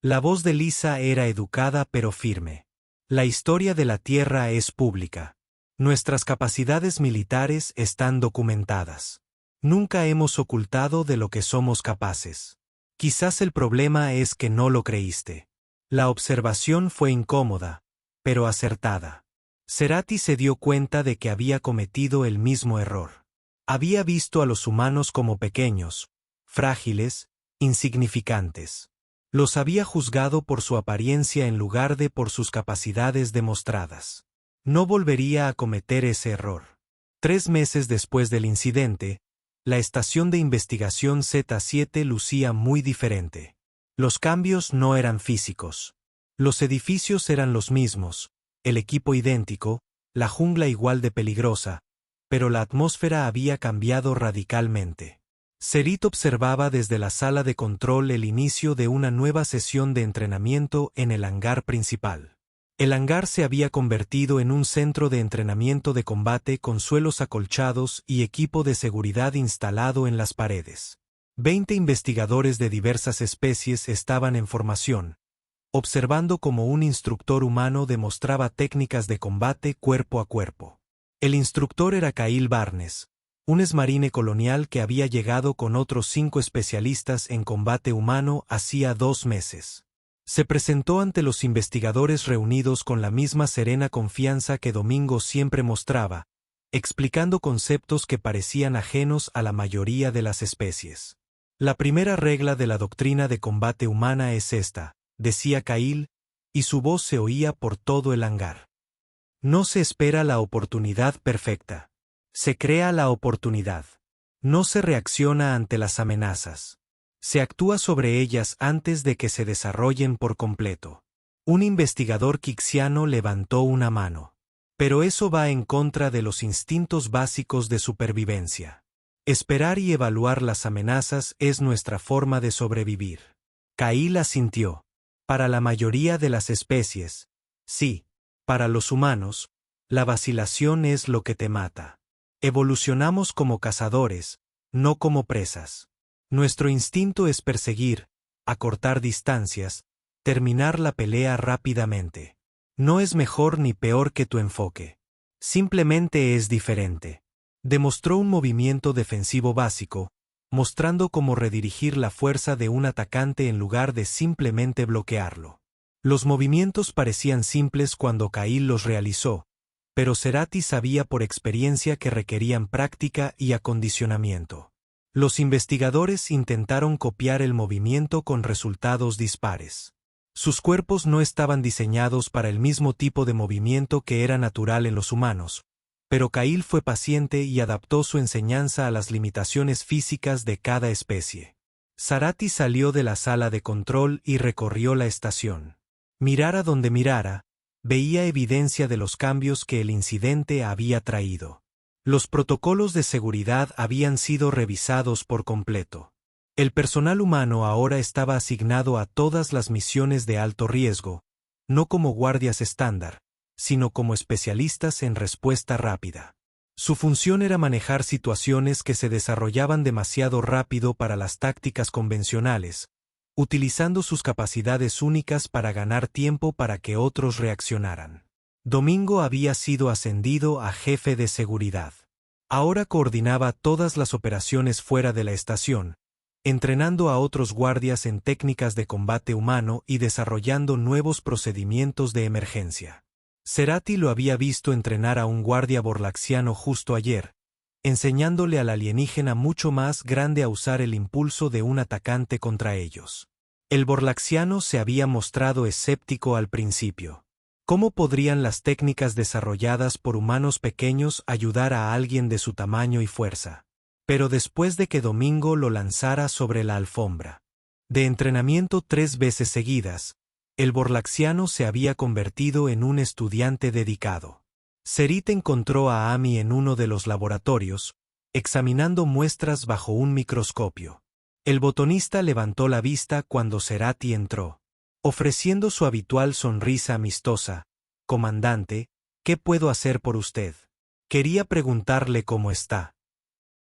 La voz de Lisa era educada pero firme. La historia de la Tierra es pública. Nuestras capacidades militares están documentadas. Nunca hemos ocultado de lo que somos capaces. Quizás el problema es que no lo creíste. La observación fue incómoda, pero acertada. Zarati se dio cuenta de que había cometido el mismo error. Había visto a los humanos como pequeños, frágiles, insignificantes. Los había juzgado por su apariencia en lugar de por sus capacidades demostradas. No volvería a cometer ese error. 3 meses después del incidente, la estación de investigación Z7 lucía muy diferente. Los cambios no eran físicos. Los edificios eran los mismos, el equipo idéntico, la jungla igual de peligrosa, pero la atmósfera había cambiado radicalmente. Serit observaba desde la sala de control el inicio de una nueva sesión de entrenamiento en el hangar principal. El hangar se había convertido en un centro de entrenamiento de combate con suelos acolchados y equipo de seguridad instalado en las paredes. 20 investigadores de diversas especies estaban en formación, observando cómo un instructor humano demostraba técnicas de combate cuerpo a cuerpo. El instructor era Kyle Barnes, un exmarine colonial que había llegado con otros 5 especialistas en combate humano hacía 2 meses. Se presentó ante los investigadores reunidos con la misma serena confianza que Domingo siempre mostraba, explicando conceptos que parecían ajenos a la mayoría de las especies. La primera regla de la doctrina de combate humana es esta, decía Kyle, y su voz se oía por todo el hangar. No se espera la oportunidad perfecta. Se crea la oportunidad. No se reacciona ante las amenazas. Se actúa sobre ellas antes de que se desarrollen por completo. Un investigador quixiano levantó una mano. Pero eso va en contra de los instintos básicos de supervivencia. Esperar y evaluar las amenazas es nuestra forma de sobrevivir. Kyle asintió. Para la mayoría de las especies, sí. Para los humanos, la vacilación es lo que te mata. Evolucionamos como cazadores, no como presas. Nuestro instinto es perseguir, acortar distancias, terminar la pelea rápidamente. No es mejor ni peor que tu enfoque. Simplemente es diferente. Demostró un movimiento defensivo básico, mostrando cómo redirigir la fuerza de un atacante en lugar de simplemente bloquearlo. Los movimientos parecían simples cuando Kyle los realizó, pero Zarati sabía por experiencia que requerían práctica y acondicionamiento. Los investigadores intentaron copiar el movimiento con resultados dispares. Sus cuerpos no estaban diseñados para el mismo tipo de movimiento que era natural en los humanos, pero Kyle fue paciente y adaptó su enseñanza a las limitaciones físicas de cada especie. Zarati salió de la sala de control y recorrió la estación. Mirara donde mirara, veía evidencia de los cambios que el incidente había traído. Los protocolos de seguridad habían sido revisados por completo. El personal humano ahora estaba asignado a todas las misiones de alto riesgo, no como guardias estándar, sino como especialistas en respuesta rápida. Su función era manejar situaciones que se desarrollaban demasiado rápido para las tácticas convencionales, utilizando sus capacidades únicas para ganar tiempo para que otros reaccionaran. Domingo había sido ascendido a jefe de seguridad. Ahora coordinaba todas las operaciones fuera de la estación, entrenando a otros guardias en técnicas de combate humano y desarrollando nuevos procedimientos de emergencia. Cerati lo había visto entrenar a un guardia borlaxiano justo ayer, enseñándole al alienígena mucho más grande a usar el impulso de un atacante contra ellos. El borlaxiano se había mostrado escéptico al principio. ¿Cómo podrían las técnicas desarrolladas por humanos pequeños ayudar a alguien de su tamaño y fuerza? Pero después de que Domingo lo lanzara sobre la alfombra de entrenamiento 3 veces seguidas, el borlaxiano se había convertido en un estudiante dedicado. Cerati encontró a Amy en uno de los laboratorios, examinando muestras bajo un microscopio. El botonista levantó la vista cuando Cerati entró, ofreciendo su habitual sonrisa amistosa. «Comandante, ¿qué puedo hacer por usted?» Quería preguntarle cómo está.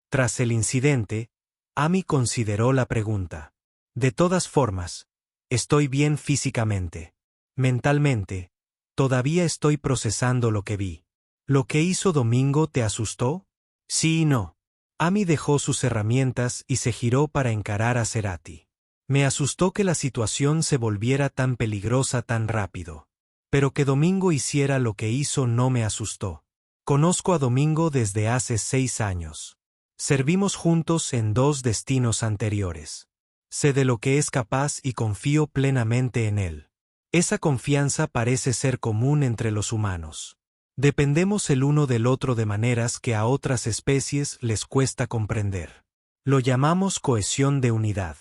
Tras el incidente, Amy consideró la pregunta. De todas formas, estoy bien físicamente. Mentalmente, todavía estoy procesando lo que vi. ¿Lo que hizo Domingo te asustó? Sí y no. Amy dejó sus herramientas y se giró para encarar a Cerati. Me asustó que la situación se volviera tan peligrosa tan rápido. Pero que Domingo hiciera lo que hizo no me asustó. Conozco a Domingo desde hace 6 años. Servimos juntos en 2 destinos anteriores. Sé de lo que es capaz y confío plenamente en él. Esa confianza parece ser común entre los humanos. Dependemos el uno del otro de maneras que a otras especies les cuesta comprender. Lo llamamos cohesión de unidad.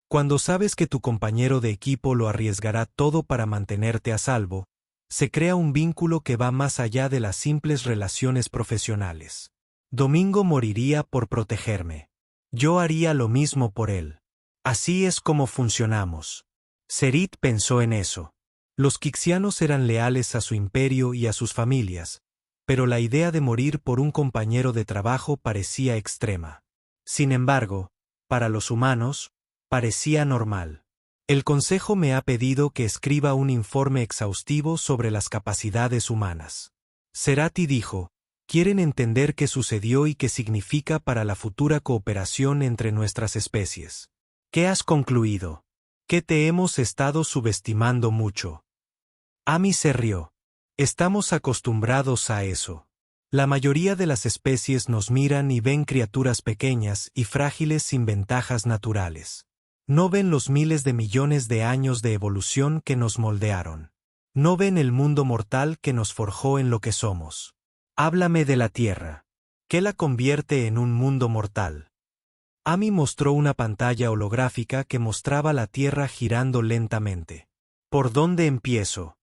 Cuando sabes que tu compañero de equipo lo arriesgará todo para mantenerte a salvo, se crea un vínculo que va más allá de las simples relaciones profesionales. Domingo moriría por protegerme. Yo haría lo mismo por él. Así es como funcionamos. Cerati pensó en eso. Los quixianos eran leales a su imperio y a sus familias, pero la idea de morir por un compañero de trabajo parecía extrema. Sin embargo, para los humanos, parecía normal. El Consejo me ha pedido que escriba un informe exhaustivo sobre las capacidades humanas. Cerati dijo, quieren entender qué sucedió y qué significa para la futura cooperación entre nuestras especies. ¿Qué has concluido? ¿Qué te hemos estado subestimando mucho? Amy se rió. Estamos acostumbrados a eso. La mayoría de las especies nos miran y ven criaturas pequeñas y frágiles sin ventajas naturales. No ven los miles de millones de años de evolución que nos moldearon. No ven el mundo mortal que nos forjó en lo que somos. Háblame de la Tierra. ¿Qué la convierte en un mundo mortal? Amy mostró una pantalla holográfica que mostraba la Tierra girando lentamente. ¿Por dónde empiezo?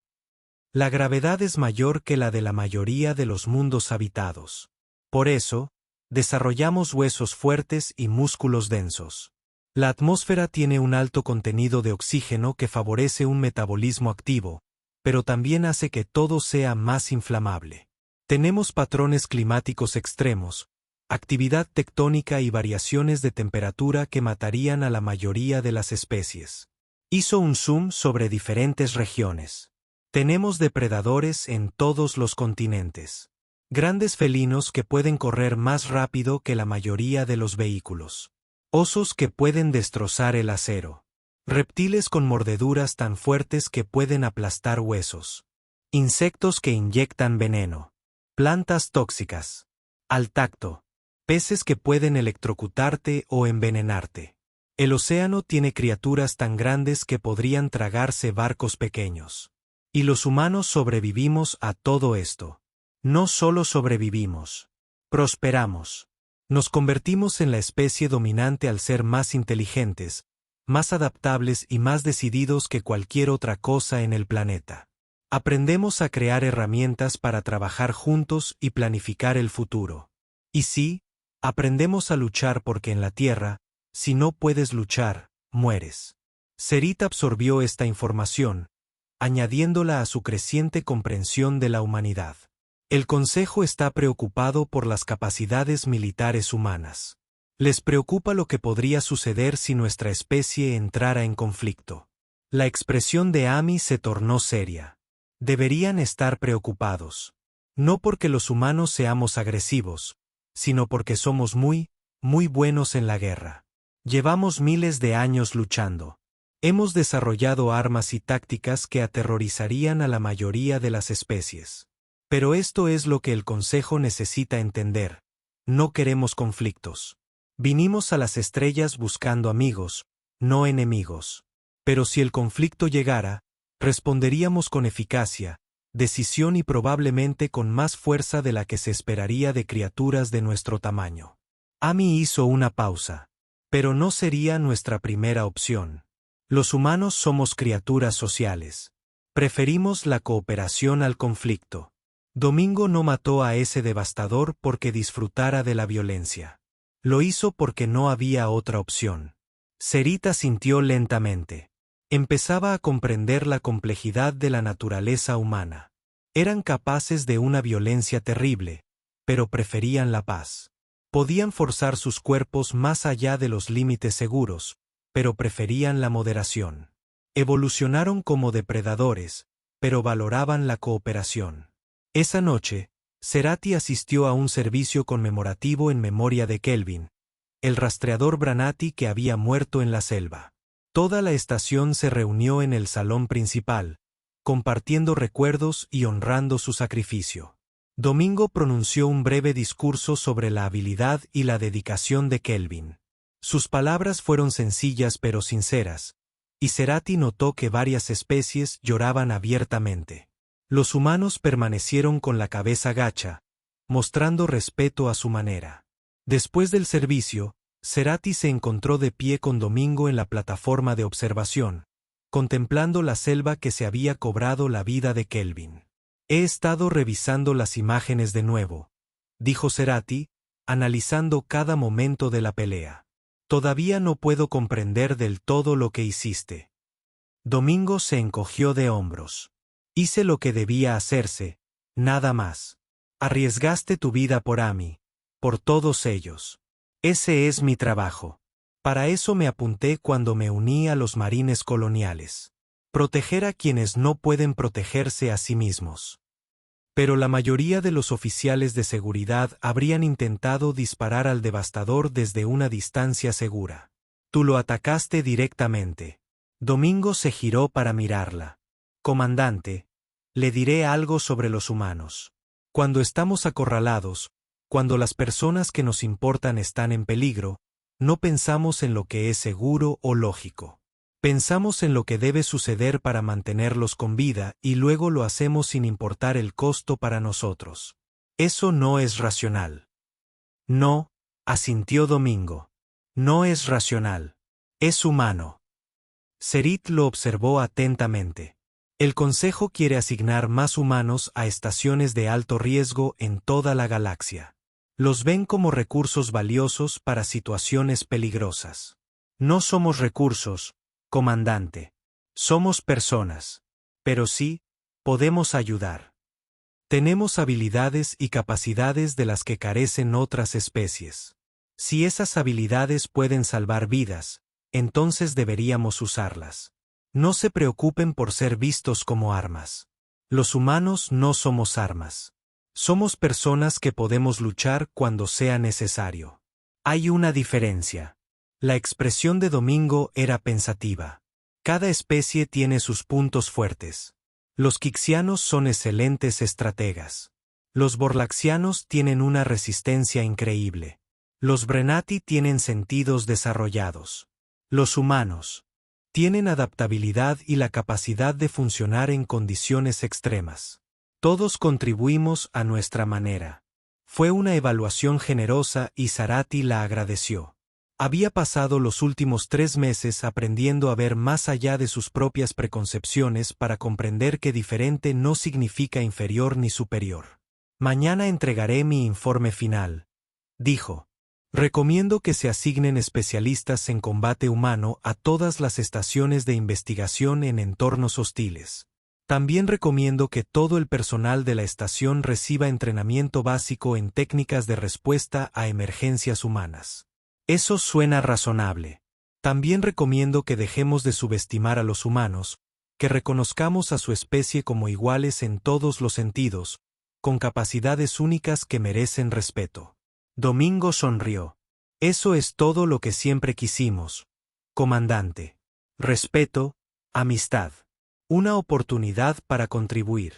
La gravedad es mayor que la de la mayoría de los mundos habitados. Por eso, desarrollamos huesos fuertes y músculos densos. La atmósfera tiene un alto contenido de oxígeno que favorece un metabolismo activo, pero también hace que todo sea más inflamable. Tenemos patrones climáticos extremos, actividad tectónica y variaciones de temperatura que matarían a la mayoría de las especies. Hizo un zoom sobre diferentes regiones. Tenemos depredadores en todos los continentes. Grandes felinos que pueden correr más rápido que la mayoría de los vehículos. Osos que pueden destrozar el acero. Reptiles con mordeduras tan fuertes que pueden aplastar huesos. Insectos que inyectan veneno. Plantas tóxicas. Al tacto. Peces que pueden electrocutarte o envenenarte. El océano tiene criaturas tan grandes que podrían tragarse barcos pequeños. Y los humanos sobrevivimos a todo esto. No solo sobrevivimos. Prosperamos. Nos convertimos en la especie dominante al ser más inteligentes, más adaptables y más decididos que cualquier otra cosa en el planeta. Aprendemos a crear herramientas para trabajar juntos y planificar el futuro. Y sí, aprendemos a luchar porque en la Tierra, Si no puedes luchar, mueres. Serit absorbió esta información, añadiéndola a su creciente comprensión de la humanidad. El Consejo está preocupado por las capacidades militares humanas. Les preocupa lo que podría suceder si nuestra especie entrara en conflicto. La expresión de Amy se tornó seria. Deberían estar preocupados. No porque los humanos seamos agresivos, sino porque somos muy buenos en la guerra. Llevamos miles de años luchando. Hemos desarrollado armas y tácticas que aterrorizarían a la mayoría de las especies. Pero esto es lo que el Consejo necesita entender. No queremos conflictos. Vinimos a las estrellas buscando amigos, no enemigos. Pero si el conflicto llegara, responderíamos con eficacia, decisión y probablemente con más fuerza de la que se esperaría de criaturas de nuestro tamaño. Amy hizo una pausa. Pero no sería nuestra primera opción. Los humanos somos criaturas sociales. Preferimos la cooperación al conflicto. Domingo no mató a ese devastador porque disfrutara de la violencia. Lo hizo porque no había otra opción. Serit asintió lentamente. Empezaba a comprender la complejidad de la naturaleza humana. Eran capaces de una violencia terrible, pero preferían la paz. Podían forzar sus cuerpos más allá de los límites seguros, pero preferían la moderación. Evolucionaron como depredadores, pero valoraban la cooperación. Esa noche, Cerati asistió a un servicio conmemorativo en memoria de Kelvin, el rastreador Branati que había muerto en la selva. Toda la estación se reunió en el salón principal, compartiendo recuerdos y honrando su sacrificio. Domingo pronunció un breve discurso sobre la habilidad y la dedicación de Kelvin. Sus palabras fueron sencillas pero sinceras, y Cerati notó que varias especies lloraban abiertamente. Los humanos permanecieron con la cabeza gacha, mostrando respeto a su manera. Después del servicio, Cerati se encontró de pie con Domingo en la plataforma de observación, contemplando la selva que se había cobrado la vida de Kelvin. He estado revisando las imágenes de nuevo, dijo Cerati, analizando cada momento de la pelea. Todavía no puedo comprender del todo lo que hiciste. Domingo se encogió de hombros. Hice lo que debía hacerse, nada más. Arriesgaste tu vida por Amy, por todos ellos. Ese es mi trabajo. Para eso me apunté cuando me uní a los marines coloniales. Proteger a quienes no pueden protegerse a sí mismos. Pero la mayoría de los oficiales de seguridad habrían intentado disparar al devastador desde una distancia segura. Tú lo atacaste directamente. Domingo se giró para mirarla. Comandante, le diré algo sobre los humanos. Cuando estamos acorralados, cuando las personas que nos importan están en peligro, no pensamos en lo que es seguro o lógico. Pensamos en lo que debe suceder para mantenerlos con vida y luego lo hacemos sin importar el costo para nosotros. Eso no es racional. No, asintió Domingo. No es racional. Es humano. Serit lo observó atentamente. El Consejo quiere asignar más humanos a estaciones de alto riesgo en toda la galaxia. Los ven como recursos valiosos para situaciones peligrosas. No somos recursos, comandante. Somos personas. Pero sí, podemos ayudar. Tenemos habilidades y capacidades de las que carecen otras especies. Si esas habilidades pueden salvar vidas, entonces deberíamos usarlas. No se preocupen por ser vistos como armas. Los humanos no somos armas. Somos personas que podemos luchar cuando sea necesario. Hay una diferencia. La expresión de Domingo era pensativa. Cada especie tiene sus puntos fuertes. Los Quixianos son excelentes estrategas. Los Borlaxianos tienen una resistencia increíble. Los Brenati tienen sentidos desarrollados. Los humanos tienen adaptabilidad y la capacidad de funcionar en condiciones extremas. Todos contribuimos a nuestra manera. Fue una evaluación generosa y Cerati la agradeció. Había pasado los últimos 3 meses aprendiendo a ver más allá de sus propias preconcepciones para comprender que diferente no significa inferior ni superior. Mañana entregaré mi informe final, dijo. Recomiendo que se asignen especialistas en combate humano a todas las estaciones de investigación en entornos hostiles. También recomiendo que todo el personal de la estación reciba entrenamiento básico en técnicas de respuesta a emergencias humanas. Eso suena razonable. También recomiendo que dejemos de subestimar a los humanos, que reconozcamos a su especie como iguales en todos los sentidos, con capacidades únicas que merecen respeto. Domingo sonrió. Eso es todo lo que siempre quisimos, comandante. Respeto, amistad. Una oportunidad para contribuir.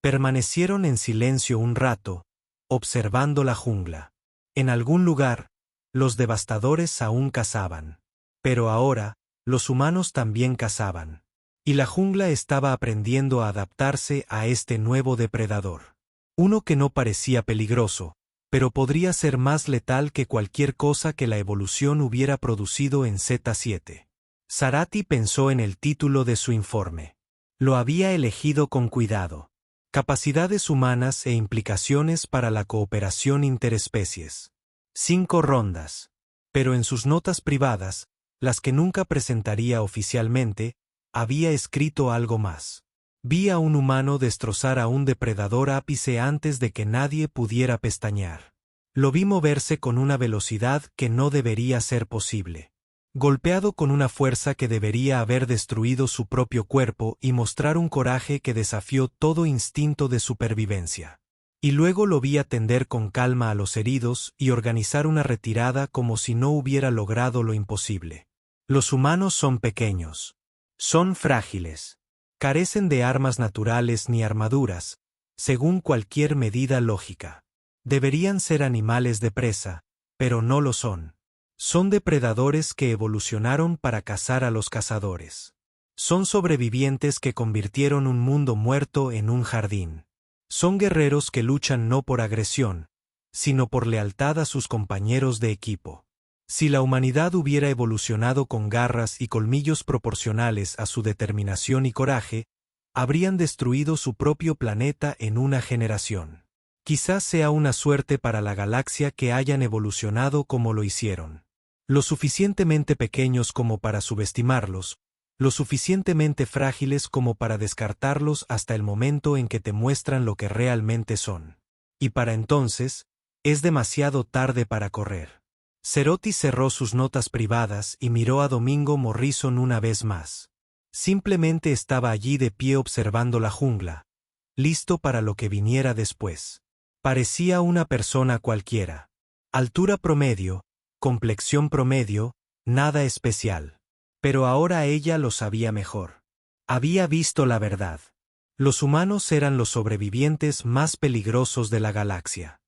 Permanecieron en silencio un rato, observando la jungla. En algún lugar, los devastadores aún cazaban. Pero ahora, los humanos también cazaban. Y la jungla estaba aprendiendo a adaptarse a este nuevo depredador. Uno que no parecía peligroso, pero podría ser más letal que cualquier cosa que la evolución hubiera producido en Z7. Zarati pensó en el título de su informe. Lo había elegido con cuidado. Capacidades humanas e implicaciones para la cooperación interespecies. 5 rondas. Pero en sus notas privadas, las que nunca presentaría oficialmente, había escrito algo más. Vi a un humano destrozar a un depredador ápice antes de que nadie pudiera pestañear. Lo vi moverse con una velocidad que no debería ser posible. Golpeado con una fuerza que debería haber destruido su propio cuerpo y mostrar un coraje que desafió todo instinto de supervivencia. Y luego lo vi atender con calma a los heridos y organizar una retirada como si no hubiera logrado lo imposible. Los humanos son pequeños. Son frágiles. Carecen de armas naturales ni armaduras, según cualquier medida lógica. Deberían ser animales de presa, pero no lo son. Son depredadores que evolucionaron para cazar a los cazadores. Son sobrevivientes que convirtieron un mundo muerto en un jardín. Son guerreros que luchan no por agresión, sino por lealtad a sus compañeros de equipo. Si la humanidad hubiera evolucionado con garras y colmillos proporcionales a su determinación y coraje, habrían destruido su propio planeta en una generación. Quizás sea una suerte para la galaxia que hayan evolucionado como lo hicieron. Lo suficientemente pequeños como para subestimarlos, lo suficientemente frágiles como para descartarlos hasta el momento en que te muestran lo que realmente son. Y para entonces, es demasiado tarde para correr. Cerotti cerró sus notas privadas y miró a Domingo Morrison una vez más. Simplemente estaba allí de pie observando la jungla, listo para lo que viniera después. Parecía una persona cualquiera. Altura promedio, complexión promedio, nada especial. Pero ahora ella lo sabía mejor. Había visto la verdad. Los humanos eran los sobrevivientes más peligrosos de la galaxia.